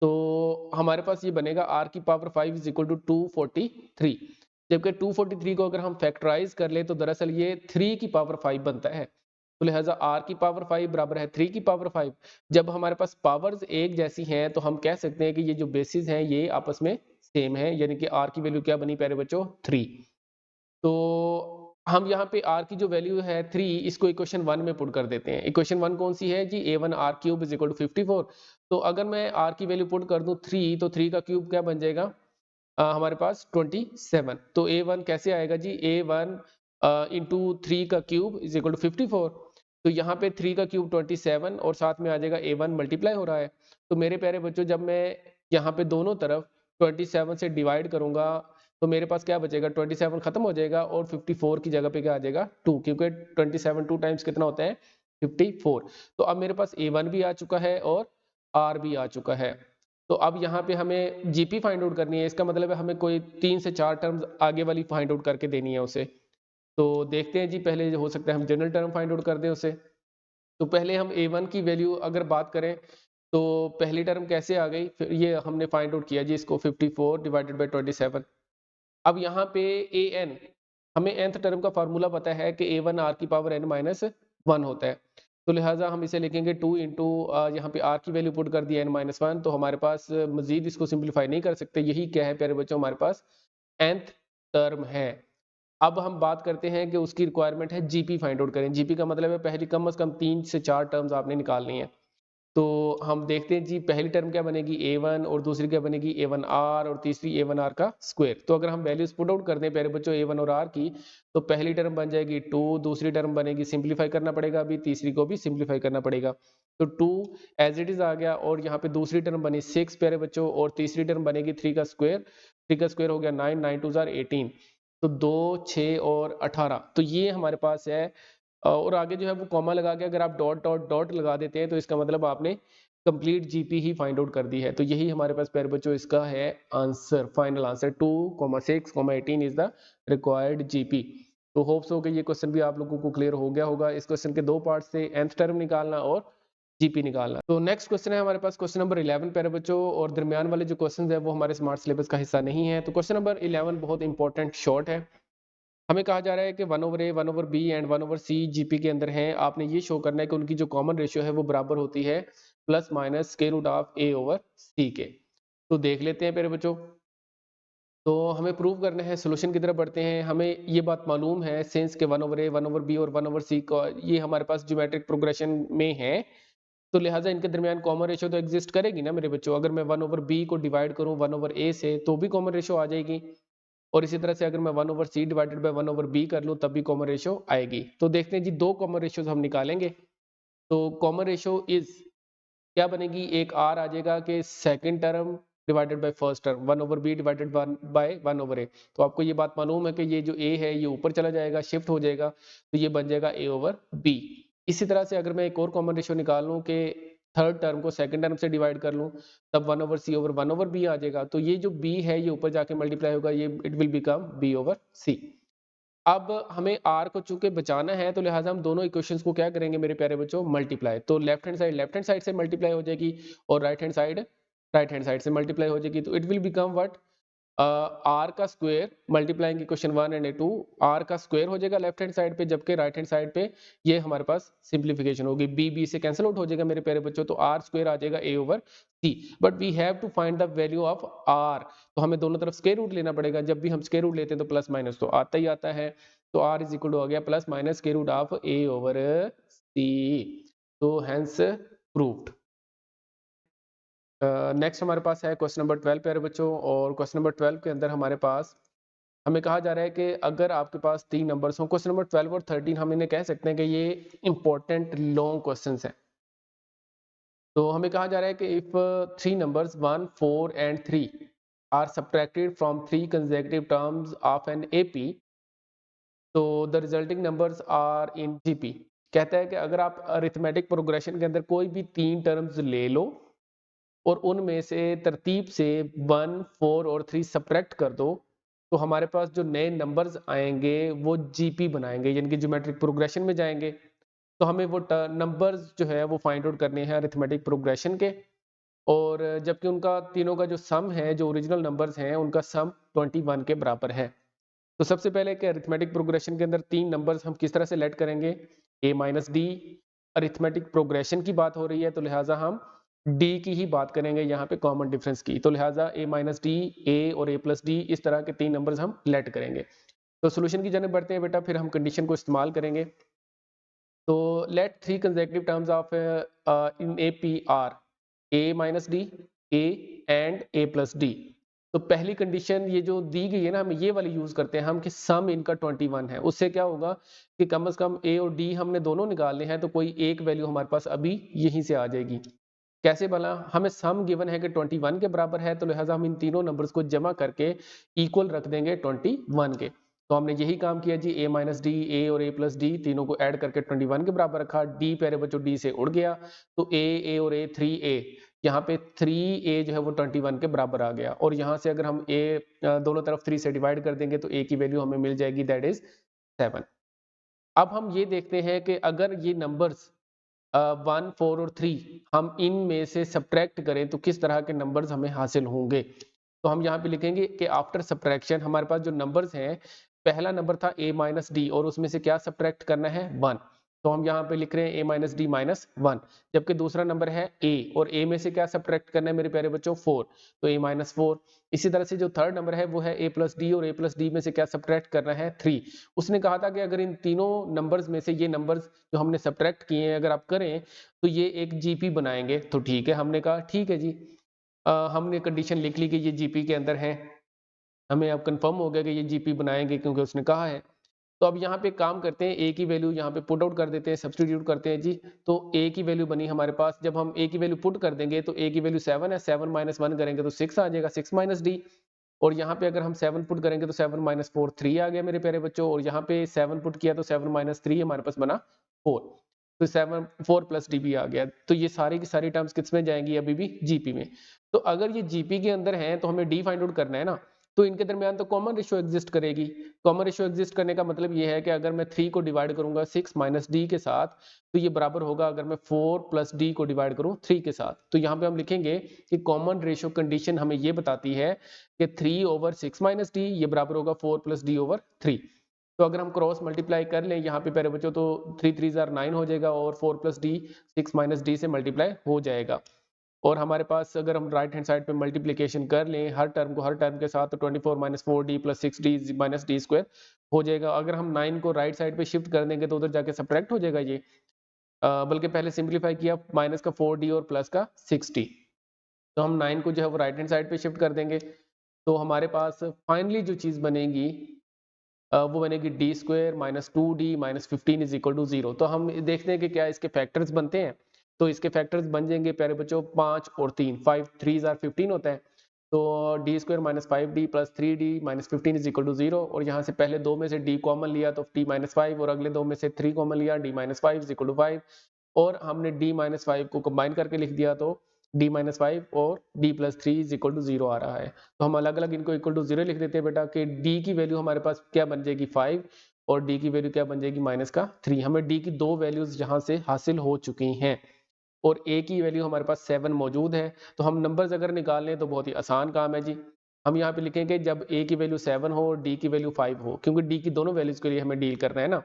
तो हमारे पास ये बनेगा r की पावर 5 = 243। जबकि 243 को अगर हम फैक्टराइज कर ले तो दरअसल ये 3 की पावर 5 बनता है। तो लिहाजा r की पावर 5 बराबर है 3 की पावर 5। जब हमारे पास पावर्स एक जैसी हैं तो हम कह सकते हैं कि ये जो बेसिस हैं ये आपस में सेम है, यानी कि r की वैल्यू क्या बनी प्यारे बच्चों, 3। तो हम यहाँ पे r की जो वैल्यू है 3, इसको इक्वेशन 1 में पुट कर देते हैं। इक्वेशन 1 कौन सी है जी, a1r क्यूब = 54। तो अगर मैं r की वैल्यू पुट कर दूं 3, तो 3 का क्यूब क्या बन जाएगा, हमारे पास 27। तो a1 कैसे आएगा जी, a1 इंटू 3 का क्यूब = 54। तो यहाँ पे 3 का क्यूब 27 और साथ में आ जाएगा a1 मल्टीप्लाई हो रहा है। तो मेरे प्यारे बच्चों जब मैं यहाँ पे दोनों तरफ 27 से डिवाइड करूंगा तो मेरे पास क्या बचेगा, 27 खत्म हो जाएगा और 54 की जगह पे क्या आ जाएगा, 2, क्योंकि 27 2 टाइम्स कितना होता है, 54। तो अब मेरे पास a1 भी आ चुका है और r भी आ चुका है। तो अब यहाँ पे हमें जीपी फाइंड आउट करनी है। इसका मतलब है हमें कोई 3 से 4 टर्म्स आगे वाली फाइंड आउट करके देनी है उसे। तो देखते हैं जी, पहले हो सकता है हम जनरल टर्म फाइंड आउट कर दें उसे। तो पहले हम a1 की वैल्यू अगर बात करें तो पहली टर्म कैसे आ गई, फिर ये हमने फाइंड आउट किया जी इसको 54 डिवाइडेड बाय 27। अब यहाँ पे an, हमें nth टर्म का फार्मूला पता है कि a1 r की पावर n - 1 होता है। तो लिहाजा हम इसे लिखेंगे 2 इंटू यहाँ पे r की वैल्यू पुट कर दी n - 1। तो हमारे पास मजीद इसको सिंप्लीफाई नहीं कर सकते। यही क्या है प्यारे बच्चों, हमारे पास nth टर्म है। अब हम बात करते हैं कि उसकी रिक्वायरमेंट है जीपी फाइंड आउट करें। जीपी का मतलब है पहली कम से कम 3 से 4 टर्म्स आपने निकालनी है। तो हम देखते हैं जी पहली टर्म क्या बनेगी a1 और दूसरी क्या बनेगी a1r और तीसरी a1r का स्क्वायर। तो अगर हम वैल्यूज पुट आउट करते हैं प्यारे बच्चों a1 और r की, तो पहली टर्म बन जाएगी 2, दूसरी टर्म बनेगी, सिंप्लीफाई करना पड़ेगा अभी, तीसरी को भी सिंप्लीफाई करना पड़ेगा। तो 2 एज इट इज आ गया और यहाँ पे दूसरी टर्म बनी 6 प्यारे बच्चों और तीसरी टर्म बनेगी 3 का स्क्वायर, 3 का स्क्वायर हो गया 9, 9 2 18, तो 2, 6 और 18। तो ये हमारे पास है और आगे जो है वो कॉमा लगा के अगर आप डॉट डॉट डॉट लगा देते हैं तो इसका मतलब आपने कंप्लीट जीपी ही फाइंड आउट कर दी है। तो यही हमारे पास प्यारे बच्चों इसका है answer, final answer 2,6,18 is the required GP. तो होप्स हो कि ये क्वेश्चन भी आप लोगों को क्लियर हो गया होगा। इस क्वेश्चन के दो पार्ट से nth टर्म निकालना और जीपी निकालना। तो नेक्स्ट क्वेश्चन है हमारे पास क्वेश्चन नंबर 11 प्यारे बच्चों, और दरमियान वाले जो क्वेश्चन है वो हमारे स्मार्ट सिलेबस का हिस्सा नहीं है। तो क्वेश्चन नंबर 11 बहुत इंपॉर्टेंट शॉर्ट है। हमें कहा जा रहा है कि 1/a 1/b and 1/c GP के अंदर हैं। आपने ये शो करना है कि उनकी जो कॉमन रेशियो है वो बराबर होती है plus minus square root of a/c के। तो देख लेते हैं प्यारे बच्चों। तो हमें प्रूव करना है, सोल्यूशन की तरफ बढ़ते हैं। हमें ये बात मालूम है सिंस के 1/a 1/b और 1/c का ये हमारे पास ज्योमेट्रिक प्रोग्रेशन में है, तो लिहाजा इनके दरमियान कॉमन रेशियो तो एग्जिस्ट करेगी ना मेरे बच्चों। अगर मैं 1/b को डिवाइड करूं 1/a से तो भी कॉमन रेशियो आ जाएगी, और इसी तरह से अगर मैं 1/c डिवाइडेड बाय 1/b कर लूं तब भी कॉमन रेशियो आएगी। तो देखते हैं जी दो कॉमन रेशियोज हम निकालेंगे। तो कॉमन रेशियो इज क्या बनेगी, एक r आ जाएगा कि second term divided by first term 1/b divided by 1/a। तो आपको ये बात मालूम है कि ये जो a है ये ऊपर चला जाएगा, शिफ्ट हो जाएगा, तो ये बन जाएगा a/b। इसी तरह से अगर मैं एक और कॉमन रेशियो निकाल लूं कि थर्ड टर्म को सेकंड टर्म से डिवाइड कर लूं तब 1/c ओवर 1/b आ जाएगा। तो ये जो b है ये ऊपर जाके मल्टीप्लाई होगा, ये इट विल बिकम b/c। अब हमें r को चूंकि बचाना है तो लिहाजा हम दोनों इक्वेशंस को क्या करेंगे मेरे प्यारे बच्चों, मल्टीप्लाई। तो लेफ्ट हैंड साइड से मल्टीप्लाई हो जाएगी और राइट हैंड साइड से मल्टीप्लाई हो जाएगी। तो it will become what, r का square multiplying equation 1 and 2, r का स्क्वायर हो जाएगा लेफ्ट हैंड साइड पे, जबकि राइट हैंड साइड पे ये हमारे पास सिंप्लीफिकेशन होगी, b से कैंसिल आउट हो जाएगा मेरे प्यारे बच्चों। तो r स्क्वायर आ जाएगा a/c, but we have to find the value of r। तो हमें दोनों तरफ स्क्वायर रूट लेना पड़ेगा। जब भी हम स्क्वायर रूट लेते हैं तो प्लस माइनस तो आता ही आता है। तो r इज इक्वल टू हो गया plus minus square root of a/c। तो हेंस प्रूव्ड। नेक्स्ट हमारे पास है क्वेश्चन नंबर 12 प्यारे बच्चों, और क्वेश्चन नंबर 12 के अंदर हमारे पास हमें कहा जा रहा है कि अगर आपके पास तीन नंबर्स हों, क्वेश्चन नंबर 12 और 13 हम इन्हें कह सकते हैं कि ये इंपॉर्टेंट लॉन्ग क्वेश्चंस हैं। तो हमें कहा जा रहा है कि if three numbers 1, 4 and 3 are subtracted from 3 consecutive terms of an AP, तो the resulting numbers are in GP। कहता है कि अगर आप अरिथमेटिक प्रोग्रेशन के अंदर कोई भी तीन टर्म्स ले लो और उनमें से तरतीब से 1, 4 और 3 सब्ट्रैक्ट कर दो, तो हमारे पास जो नए नंबर्स आएंगे वो जीपी बनाएंगे, यानी कि ज्योमेट्रिक प्रोग्रेशन में जाएंगे। तो हमें वो नंबर्स जो है वो फाइंड आउट करने हैं अरिथमेटिक प्रोग्रेशन के, और जबकि उनका तीनों का जो सम है, जो ओरिजिनल नंबर्स हैं उनका सम 21 के बराबर है। तो सबसे पहले कि अरिथमेटिक प्रोग्रेशन के अंदर तीन नंबर्स हम किस तरह से लेट करेंगे, a-d। अरिथमेटिक प्रोग्रेशन की बात हो रही है तो लिहाजा हम d की ही बात करेंगे यहाँ पे, कॉमन डिफरेंस की। तो लिहाजा a-d, a और a+d इस तरह के तीन नंबर्स हम लेट करेंगे। तो सोल्यूशन की जानिब बढ़ते हैं बेटा, फिर हम कंडीशन को इस्तेमाल करेंगे। तो let three consecutive terms of an AP are a-d, a and a+d। तो पहली कंडीशन ये जो दी गई है ना, हमें ये वाली यूज करते हैं हम कि सम इनका 21 है। उससे क्या होगा कि कम से कम a और d हमने दोनों निकालने हैं, तो कोई एक वैल्यू हमारे पास अभी यहीं से आ जाएगी। कैसे भला, हमें सम गिवन है कि 21 के बराबर है, तो लिहाजा हम इन तीनों नंबर्स को जमा करके इक्वल रख देंगे 21 के। तो हमने यही काम किया जी, a-d, a और a+d तीनों को ऐड करके 21 के बराबर रखा। d प्यारे बच्चों d से उड़ गया, तो a और a 3a, यहाँ पे 3a जो है वो 21 के बराबर आ गया। और यहाँ से अगर हम a दोनों तरफ 3 से डिवाइड कर देंगे तो a की वैल्यू हमें मिल जाएगी, दैट इज 7। अब हम ये देखते हैं कि अगर ये नंबर्स 1, 4 और 3 हम इनमें से सब्ट्रैक्ट करें तो किस तरह के नंबर्स हमें हासिल होंगे। तो हम यहाँ पे लिखेंगे कि आफ्टर सब्ट्रैक्शन हमारे पास जो नंबर्स हैं, पहला नंबर था a-d और उसमें से क्या सब्ट्रैक्ट करना है, 1। तो हम यहाँ पे लिख रहे हैं a माइनस डी माइनस 1, जबकि दूसरा नंबर है a और a में से क्या सब्ट्रैक्ट करना है मेरे प्यारे बच्चों 4, तो a माइनस 4। इसी तरह से जो थर्ड नंबर है वो है a प्लस डी और a प्लस डी में से क्या सब्ट्रैक्ट करना है 3। उसने कहा था कि अगर इन तीनों नंबर्स में से ये नंबर्स जो हमने सब्ट्रैक्ट किए हैं अगर आप करें तो ये एक जीपी बनाएंगे, तो ठीक है, हमने कहा ठीक है जी। हमने कंडीशन लिख ली कि ये जीपी के अंदर है, हमें अब कंफर्म हो गया कि ये जीपी बनाएंगे क्योंकि उसने कहा है। तो अब यहाँ पे काम करते हैं, ए की वैल्यू यहाँ पे पुट आउट कर देते हैं, सब्सटीट्यूट करते हैं जी। तो ए की वैल्यू बनी हमारे पास, जब हम ए की वैल्यू पुट कर देंगे तो ए की वैल्यू 7 है, 7 माइनस 1 करेंगे तो 6 आ जाएगा, 6 माइनस डी। और यहाँ पे अगर हम 7 पुट करेंगे तो 7 माइनस 4 3 आ गया मेरे प्यारे बच्चों, और यहाँ पे 7 पुट किया तो 7 माइनस 3 हमारे पास बना 4, तो 7 4 प्लस डी भी आ गया। तो ये सारी की सारी टर्म्स किस में जाएंगी, अभी भी जीपी में। तो अगर ये जीपी के अंदर है तो हमें डी फाइंड आउट करना है ना, तो इनके दरमियान तो कॉमन रेशियो एग्जिस्ट करेगी। कॉमन रेशियो एग्जिस्ट करने का मतलब ये है कि अगर मैं 3 को डिवाइड करूंगा 6 माइनस डी के साथ तो ये बराबर होगा अगर मैं 4 प्लस डी को डिवाइड करूं 3 के साथ। तो यहाँ पे हम लिखेंगे कि कॉमन रेशियो कंडीशन हमें ये बताती है कि 3 ओवर 6 माइनस डी ये बराबर होगा 4 प्लस डी ओवर 3। तो अगर हम क्रॉस मल्टीप्लाई कर लें यहाँ पे प्यारे बच्चों तो 3 3 जार 9 हो जाएगा और 4 प्लस डी 6 माइनस डी से मल्टीप्लाई हो जाएगा। और हमारे पास अगर हम राइट हैंड साइड पे मल्टीप्लिकेशन कर लें हर टर्म के साथ तो 24 minus 4d plus 6d minus D square हो जाएगा। अगर हम 9 को राइट साइड पे शिफ्ट कर देंगे तो उधर जाके सब्ट्रैक्ट हो जाएगा ये, बल्कि पहले सिंप्लीफाई किया माइनस का 4d और प्लस का 6d, तो हम 9 को जो है वो राइट हैंड साइड पे शिफ्ट कर देंगे तो हमारे पास फाइनली जो चीज़ बनेगी वो बनेगी D square minus 2d minus 15 is equal to 0। तो हम देखते हैं कि क्या इसके फैक्टर्स बनते हैं, तो इसके फैक्टर्स बन जाएंगे प्यारे बच्चों 5 और 3, 5 3 जार 15 होता है, तो D square minus 5d plus 3d minus 15 is equal to 0। और यहाँ से पहले दो में से d कॉमन लिया तो d माइनस 5 और अगले दो में से 3 कॉमन लिया d minus 5 is equal to 5, और हमने d माइनस 5 को कंबाइन करके लिख दिया तो d माइनस 5 और d plus 3 is equal to 0 आ रहा है। तो हम अलग अलग इनको इक्वल टू 0 लिख देते हैं बेटा कि d की वैल्यू हमारे पास क्या बन जाएगी 5 और d की वैल्यू क्या बन जाएगी माइनस का 3। हमें d की दो वैल्यूज यहाँ से हासिल हो चुकी हैं और a की वैल्यू हमारे पास 7 मौजूद है। तो हम नंबर्स अगर निकाल लें तो बहुत ही आसान काम है जी। हम यहाँ पे लिखेंगे जब a की वैल्यू 7 हो और d की वैल्यू 5 हो, क्योंकि d की दोनों वैल्यूज के लिए हमें डील करना है ना।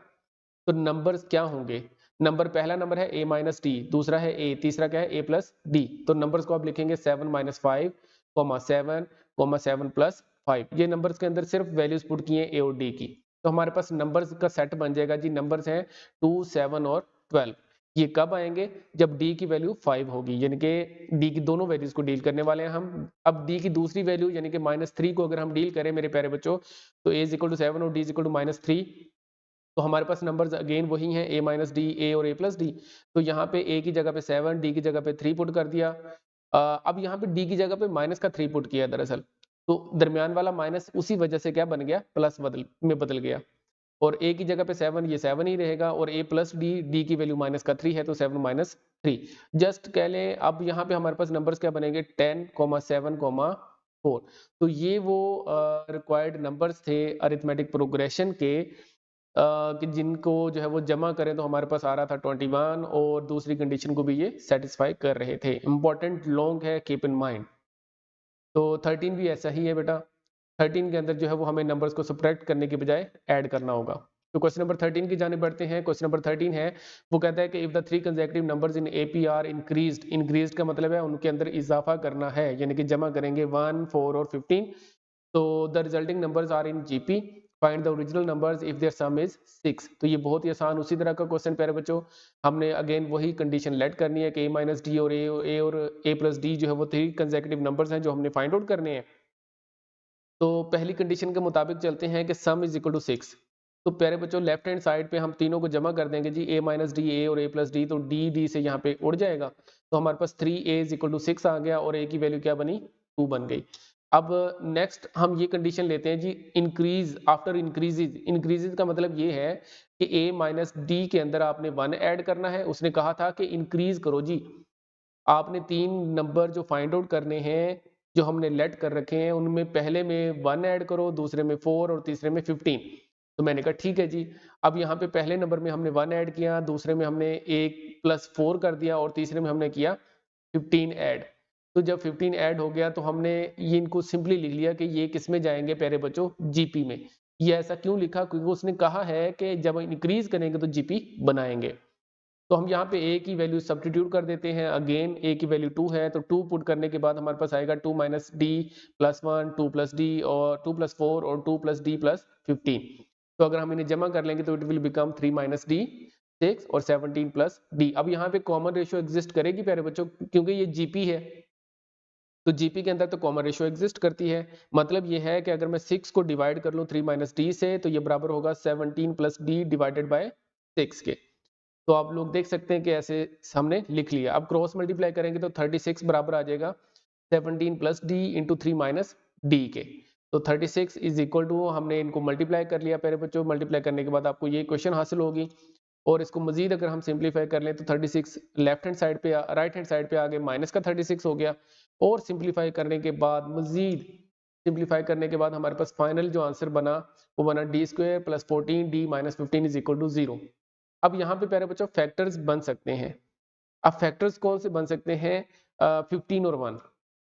तो नंबर्स क्या होंगे, नंबर पहला नंबर है a माइनस डी, दूसरा है a, तीसरा क्या है a प्लस डी। तो नंबर्स को आप लिखेंगे 7 माइनस 5 7 7 प्लस 5। ये नंबर्स के अंदर सिर्फ वैल्यूज पुट किए a और d की, तो हमारे पास नंबर्स का सेट बन जाएगा जी। नंबर्स हैं 2 7 और 12। ये कब आएंगे, जब d की वैल्यू 5 होगी, यानी कि d की दोनों वैल्यूज को डील करने वाले हैं हम। अब d की दूसरी वैल्यू यानी कि माइनस 3 को अगर हम डील करें मेरे प्यारे बच्चों तो a इज इक्वल टू 7 और d is equal to minus 3, तो हमारे पास नंबर्स अगेन वही हैं a माइनस डी, a और a प्लस डी। तो यहाँ पे a की जगह पे 7, d की जगह पे 3 पुट कर दिया। अब यहाँ पे d की जगह पे माइनस का 3 पुट किया दरअसल, तो दरमियान वाला माइनस उसी वजह से क्या बन गया, प्लस बदल गया। और a की जगह पे 7 ये 7 ही रहेगा और a प्लस डी, d की वैल्यू माइनस का 3 है तो 7 माइनस 3 जस्ट कह लें। अब यहाँ पे हमारे पास नंबर्स क्या बनेंगे 10 7 4। तो ये वो रिक्वायर्ड नंबर्स थे अरिथमेटिक प्रोग्रेशन के कि जिनको जो है वो जमा करें तो हमारे पास आ रहा था 21 और दूसरी कंडीशन को भी ये सेटिस्फाई कर रहे थे। इंपॉर्टेंट लॉन्ग है, कीप इन माइंड। तो 13 भी ऐसा ही है बेटा, 13 के अंदर जो है वो हमें नंबर्स को सब्ट्रैक्ट करने के बजाय ऐड करना होगा। तो क्वेश्चन नंबर 13 की जाने बढ़ते हैं। क्वेश्चन नंबर 13 है, वो कहता है कि if the three consecutive numbers in AP are increased, increased का मतलब है उनके अंदर इजाफा करना है, यानी कि जमा करेंगे 1 4 और 15। तो the resulting numbers are in GP, find the original numbers if their sum is 6। तो ये बहुत ही आसान उसी तरह का क्वेश्चन प्यारे बच्चों, हमने अगेन वही कंडीशन लेट करनी है कि a माइनस डी और a प्लस डी जो है वो थ्री कंसेक्यूटिव नंबर्स हैं जो हमने फाइंड आउट करने हैं। तो पहली कंडीशन के मुताबिक चलते हैं कि सम इज इक्वल टू 6। तो प्यारे बच्चों लेफ्ट हैंड साइड पे हम तीनों को जमा कर देंगे जी, a माइनस डी, a और a प्लस डी, तो d से यहाँ पे उड़ जाएगा, तो हमारे पास 3a इज इक्वल टू 6 आ गया और a की वैल्यू क्या बनी 2 बन गई। अब नेक्स्ट हम ये कंडीशन लेते हैं जी, इंक्रीज आफ्टर इंक्रीजेज। इंक्रीजेज का मतलब ये है कि a माइनस डी के अंदर आपने 1 ऐड करना है। उसने कहा था कि इंक्रीज करो जी, आपने तीन नंबर जो फाइंड आउट करने हैं जो हमने लेट कर रखे हैं उनमें पहले में 1 ऐड करो, दूसरे में 4 और तीसरे में 15। तो मैंने कहा ठीक है जी। अब यहाँ पे पहले नंबर में हमने 1 ऐड किया, दूसरे में हमने 1 प्लस 4 कर दिया और तीसरे में हमने किया 15 ऐड। तो जब 15 ऐड हो गया तो हमने ये इनको सिंपली लिख लिया कि ये किस में जाएंगे प्यारे बच्चों, जीपी में। ये ऐसा क्यों लिखा, क्योंकि उसने कहा है कि जब इंक्रीज करेंगे तो जीपी बनाएंगे। तो हम यहाँ पे a की वैल्यू सब्स्टिट्यूट कर देते हैं। अगेन a की वैल्यू 2 है, तो 2 पुट करने के बाद हमारे पास आएगा 2 minus D plus 1, 2 plus D और 2 प्लस 4 और 2 प्लस डी प्लस 15। तो अगर हम इन्हें जमा कर लेंगे तो it will become 3 minus D 6 और 17 प्लस डी। अब यहाँ पे कॉमन रेशियो एग्जिस्ट करेगी प्यारे बच्चों, क्योंकि ये जीपी है तो जीपी के अंदर तो कॉमन रेशियो एग्जिस्ट करती है। मतलब ये है कि अगर मैं 6 को डिवाइड कर लूँ 3 माइनस डी से तो ये बराबर होगा 17 प्लस डी डिवाइडेड बाय 6 के। तो आप लोग देख सकते हैं कि ऐसे हमने लिख लिया। अब क्रॉस मल्टीप्लाई करेंगे तो 36 बराबर आ जाएगा 17 plus D into 3 minus D के। तो 36 इज इक्वल टू, हमने इनको मल्टीप्लाई कर लिया प्यारे बच्चों। मल्टीप्लाई करने के बाद आपको ये क्वेश्चन हासिल होगी। और इसको मजीद अगर हम सिंप्लीफाई कर लें तो 36 लेफ्ट हैंड साइड पे, राइट हैंड साइड पे आगे माइनस का 36 हो गया। और सिंप्लीफाई करने के बाद, मजीद सिंप्लीफाई करने के बाद हमारे पास फाइनल जो आंसर बना वो बना D square plus 14 D minus 15 is equal to 0। अब यहाँ पे प्यारे बच्चों फैक्टर्स बन सकते हैं। अब फैक्टर्स कौन से बन सकते हैं? 15 और 1।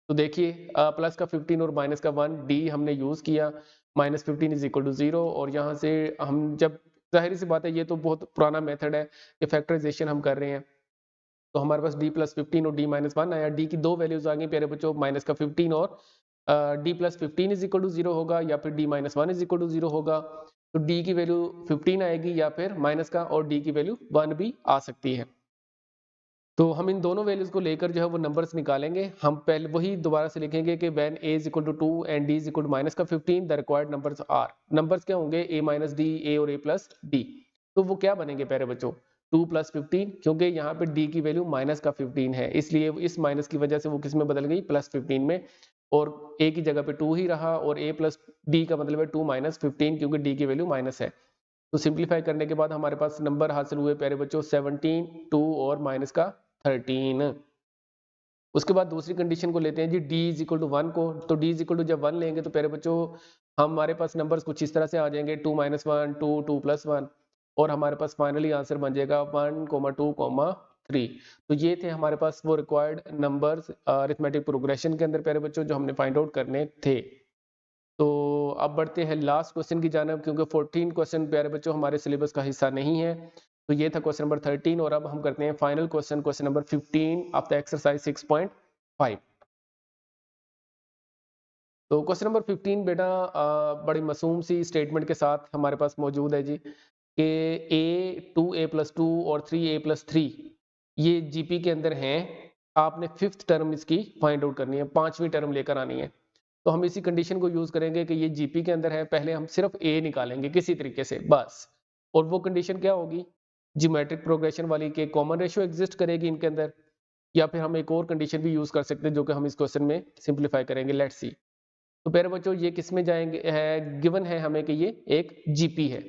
तो देखिए प्लस का 15 और माइनस का 1, डी हमने यूज किया, माइनस 15 इज इक्वल टू 0। और यहाँ से हम जब, जाहिर सी बात है ये तो बहुत पुराना मेथड है कि फैक्टराइजेशन हम कर रहे हैं। तो हमारे पास डी प्लस 15 और डी माइनस 1 आया। डी की दो वैल्यूज आ गई प्यारे बच्चों, माइनस का 15 और D plus 15 is equal to 0 होगा, या फिर D minus 1 is equal to 0 होगा। तो डी की वैल्यू 15 आएगी या फिर माइनस का, और डी की वैल्यू 1 भी आ सकती है। तो हम इन दोनों वैल्यूज को लेकर जो है वो नंबर्स निकालेंगे। हम पहले वही दोबारा से लिखेंगे कि when a is equal to 2 and d is equal to minus का 15 the required numbers are. Numbers क्या होंगे? a माइनस डी, a और a प्लस डी। तो वो क्या बनेंगे प्यारे बच्चों? 2 प्लस 15, क्योंकि यहाँ पे d की वैल्यू माइनस का 15 है, इसलिए इस माइनस की वजह से वो किस में बदल गई? प्लस 15 में। और a की जगह पे 2 ही रहा, और a प्लस डी का मतलब है 2 माइनस 15, क्योंकि d की वैल्यू माइनस है। तो सिंप्लीफाई करने के बाद हमारे पास नंबर हासिल हुए प्यारे बच्चों 17, 2 और माइनस का 13। उसके बाद दूसरी कंडीशन को लेते हैं जी, d इज इक्वल टू 1 को। तो d इज इक्वल टू जब 1 लेंगे तो प्यारे बच्चों हमारे पास नंबर्स कुछ इस तरह से आ जाएंगे, 2 माइनस 1, 2, 2 प्लस 1, और हमारे पास फाइनली आंसर बन जाएगा 1, 2, 3। तो ये थे हमारे पास वो रिक्वायर्ड नंबर्स अरिथमेटिक प्रोग्रेशन के अंदर प्यारे बच्चों, जो हमने फाइंड आउट करने थे। तो अब बढ़ते हैं लास्ट क्वेश्चन की जानब, क्योंकि 14 क्वेश्चन प्यारे बच्चों हमारे सिलेबस का हिस्सा नहीं है। तो ये था क्वेश्चन नंबर 13, और अब हम करते हैं final question, question number 15 of the exercise 6.5। तो क्वेश्चन नंबर 15 बेटा बड़ी मासूम सी स्टेटमेंट के साथ हमारे पास मौजूद है जी, कि a 2a प्लस 2 और 3a प्लस 3 ये जीपी के अंदर हैं। आपने फिफ्थ टर्म इसकी फाइंड आउट करनी है, पांचवी टर्म लेकर आनी है। तो हम इसी कंडीशन को यूज करेंगे कि ये जीपी के अंदर है। पहले हम सिर्फ ए निकालेंगे किसी तरीके से बस, और वो कंडीशन क्या होगी? ज्योमेट्रिक प्रोग्रेशन वाली, के कॉमन रेशियो एग्जिस्ट करेगी इनके अंदर, या फिर हम एक और कंडीशन भी यूज कर सकते हैं जो कि हम इस क्वेश्चन में सिंप्लीफाई करेंगे। Let's see. तो प्यारे बच्चों ये किस में जाएंगे? है गिवन है हमें कि ये एक जीपी है।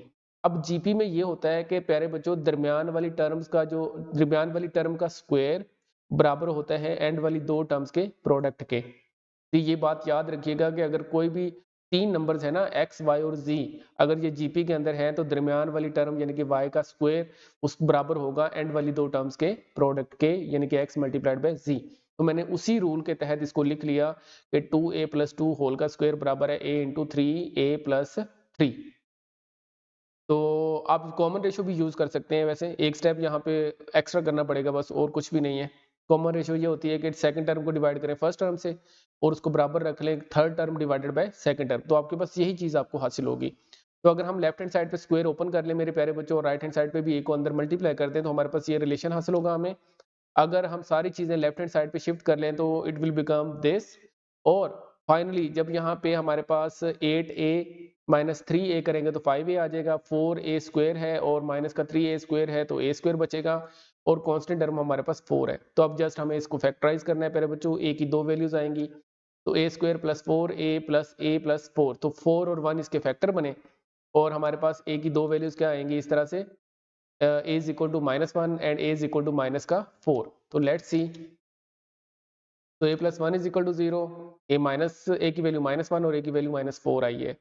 अब जीपी में ये होता है कि प्यारे बच्चों दरमियान वाली टर्म्स का, जो दरमियान वाली टर्म का स्क्वायर बराबर होता है एंड वाली दो टर्म्स के प्रोडक्ट के। तो ये बात याद रखिएगा कि अगर कोई भी तीन नंबर्स है ना, x, y और z, अगर ये जीपी के अंदर है तो दरमियान वाली टर्म यानी कि y का स्क्वायर उस बराबर होगा एंड वाली दो टर्म्स के प्रोडक्ट के, यानी कि x मल्टीप्लाइड बाय z। तो मैंने उसी रूल के तहत इसको लिख लिया कि 2a प्लस 2 होल का स्क्वायर बराबर है a इंटू 3a प्लस 3। तो आप कॉमन रेशियो भी यूज कर सकते हैं। वैसे एक स्टेप यहाँ पे एक्स्ट्रा करना पड़ेगा बस, और कुछ भी नहीं है। कॉमन रेशियो ये होती है कि सेकंड टर्म को डिवाइड करें फर्स्ट टर्म से और उसको बराबर रख लें third term divided by second term, तो आपके पास यही चीज आपको हासिल होगी। तो अगर हम लेफ्ट हैंड साइड पे स्क्वायर ओपन कर ले मेरे प्यारे बच्चों, और राइट हैंड साइड पे भी ए को अंदर मल्टीप्लाई कर दें, तो हमारे पास ये रिलेशन हासिल होगा हमें। अगर हम सारी चीजें लेफ्ट हैंड साइड पे शिफ्ट कर लें तो इट विल बिकम दिस। और फाइनली जब यहाँ पे हमारे पास 8a माइनस 3a करेंगे तो 5a आ जाएगा। 4a स्क्वायर है और माइनस का 3a स्क्वायर है तो a स्क्वायर बचेगा, और कांस्टेंट टर्म हमारे पास 4 है। तो अब जस्ट हमें इसको फैक्टराइज करना है प्यारे बच्चों। a की दो वैल्यूज आएंगी, तो a square plus 4a plus a plus 4, तो 4 और 1 इसके फैक्टर बने। और हमारे पास a की दो वैल्यूज क्या आएंगी इस तरह से, a is equal to -1 and a is equal to माइनस का 4। तो लेट्स सी। तो a plus 1 is equal to 0, a की वैल्यू -1 और a की वैल्यू -4 आई है।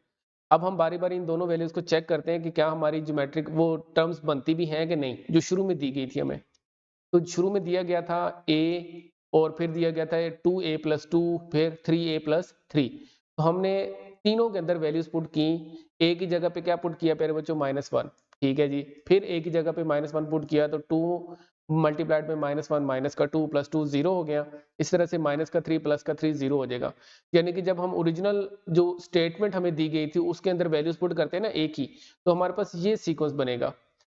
अब हम बारी बारी इन दोनों वैल्यूज को चेक करते हैं कि क्या हमारी ज्योमेट्रिक वो टर्म्स बनती भी हैं कि नहीं, जो शुरू में दी गई थी हमें। तो शुरू में दिया गया था a, और फिर दिया गया था 2a प्लस 2, फिर 3a प्लस 3। तो हमने तीनों के अंदर वैल्यूज पुट की। a की जगह पे क्या पुट किया प्यारे बच्चों? -1, ठीक है जी। फिर a की जगह पे -1 पुट किया तो 2 मल्टीप्लाइड में -1 माइनस का 2 प्लस 2 0 हो गया। इस तरह से माइनस का 3 प्लस का 3 0 हो जाएगा। यानी कि जब हम ओरिजिनल जो स्टेटमेंट हमें दी गई थी उसके अंदर वैल्यूज पुट करते हैं ना ए की, तो हमारे पास ये सीक्वेंस बनेगा।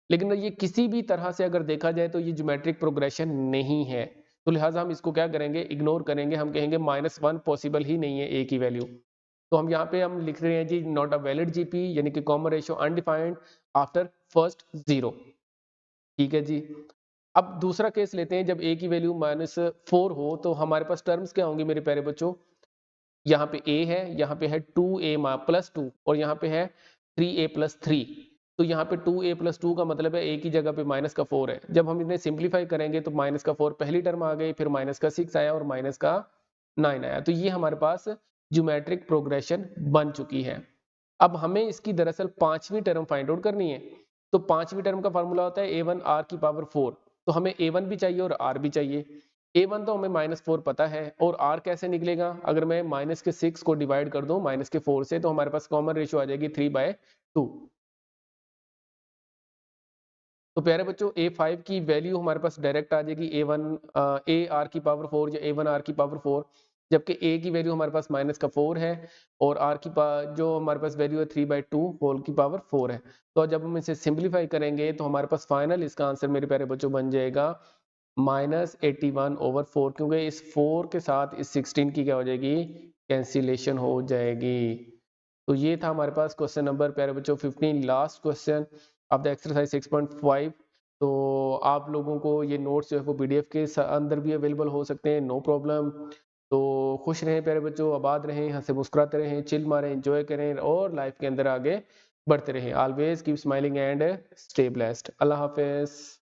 लेकिन ये किसी भी तरह से अगर देखा जाए तो ये ज्योमेट्रिक प्रोग्रेशन नहीं है, तो लिहाजा हम इसको क्या करेंगे, इग्नोर करेंगे। हम कहेंगे -1 पॉसिबल ही नहीं है ए की वैल्यू। तो हम यहाँ पे हम लिख रहे हैं जी नॉट अ वैलिड जीपी, यानी कि common ratio undefined after first 0। ठीक है जी। अब दूसरा केस लेते हैं, जब a की वैल्यू -4 हो तो हमारे पास टर्म्स क्या होंगी मेरे प्यारे बच्चों। यहाँ पे a है, यहाँ पे है 2a प्लस 2 और यहाँ पे है 3a प्लस 3। तो यहाँ पे 2a प्लस 2 का मतलब है a की जगह पे माइनस का 4 है। जब हम इन्हें सिंप्लीफाई करेंगे तो माइनस का 4 पहली टर्म आ गई, फिर माइनस का 6 आया और माइनस का 9 आया। तो ये हमारे पास ज्योमेट्रिक प्रोग्रेशन बन चुकी है। अब हमें इसकी दरअसल पांचवी टर्म फाइंड आउट करनी है। तो पांचवी टर्म का फार्मूला होता है a1 r की पावर 4। तो हमें a1 भी चाहिए और r भी चाहिए। a1 तो हमें -4 पता है, और r कैसे निकलेगा, अगर मैं माइनस के 6 को डिवाइड कर दूं माइनस के 4 से, तो हमारे पास कॉमन रेशियो आ जाएगी 3/2। तो प्यारे बच्चों a5 की वैल्यू हमारे पास डायरेक्ट आ जाएगी a r की पावर 4 या a1 r की पावर 4, जबकि a की वैल्यू हमारे पास माइनस का 4 है और r की जो हमारे पास वैल्यू है 3/2 होल की पावर 4 है। तो जब हम इसे सिंप्लीफाई करेंगे तो हमारे पास फाइनल इसका आंसर मेरे प्यारे बच्चों बन जाएगा -81/4, क्योंकि इस 4 के साथ इस 16 की क्या हो जाएगी, कैंसिलेशन हो जाएगी। तो ये था हमारे पास क्वेश्चन नंबर प्यारे बच्चों 15, last question of the exercise 6.5। तो आप लोगों को ये नोट्स जो है वो पीडीएफ के अंदर भी अवेलेबल हो सकते हैं, नो प्रॉब्लम। तो खुश रहें प्यारे बच्चों, आबाद रहें, हंसे मुस्कुराते रहें, चिल मारें, एंजॉय करें और लाइफ के अंदर आगे बढ़ते रहें। Always keep smiling and stay blessed. Allah Hafiz.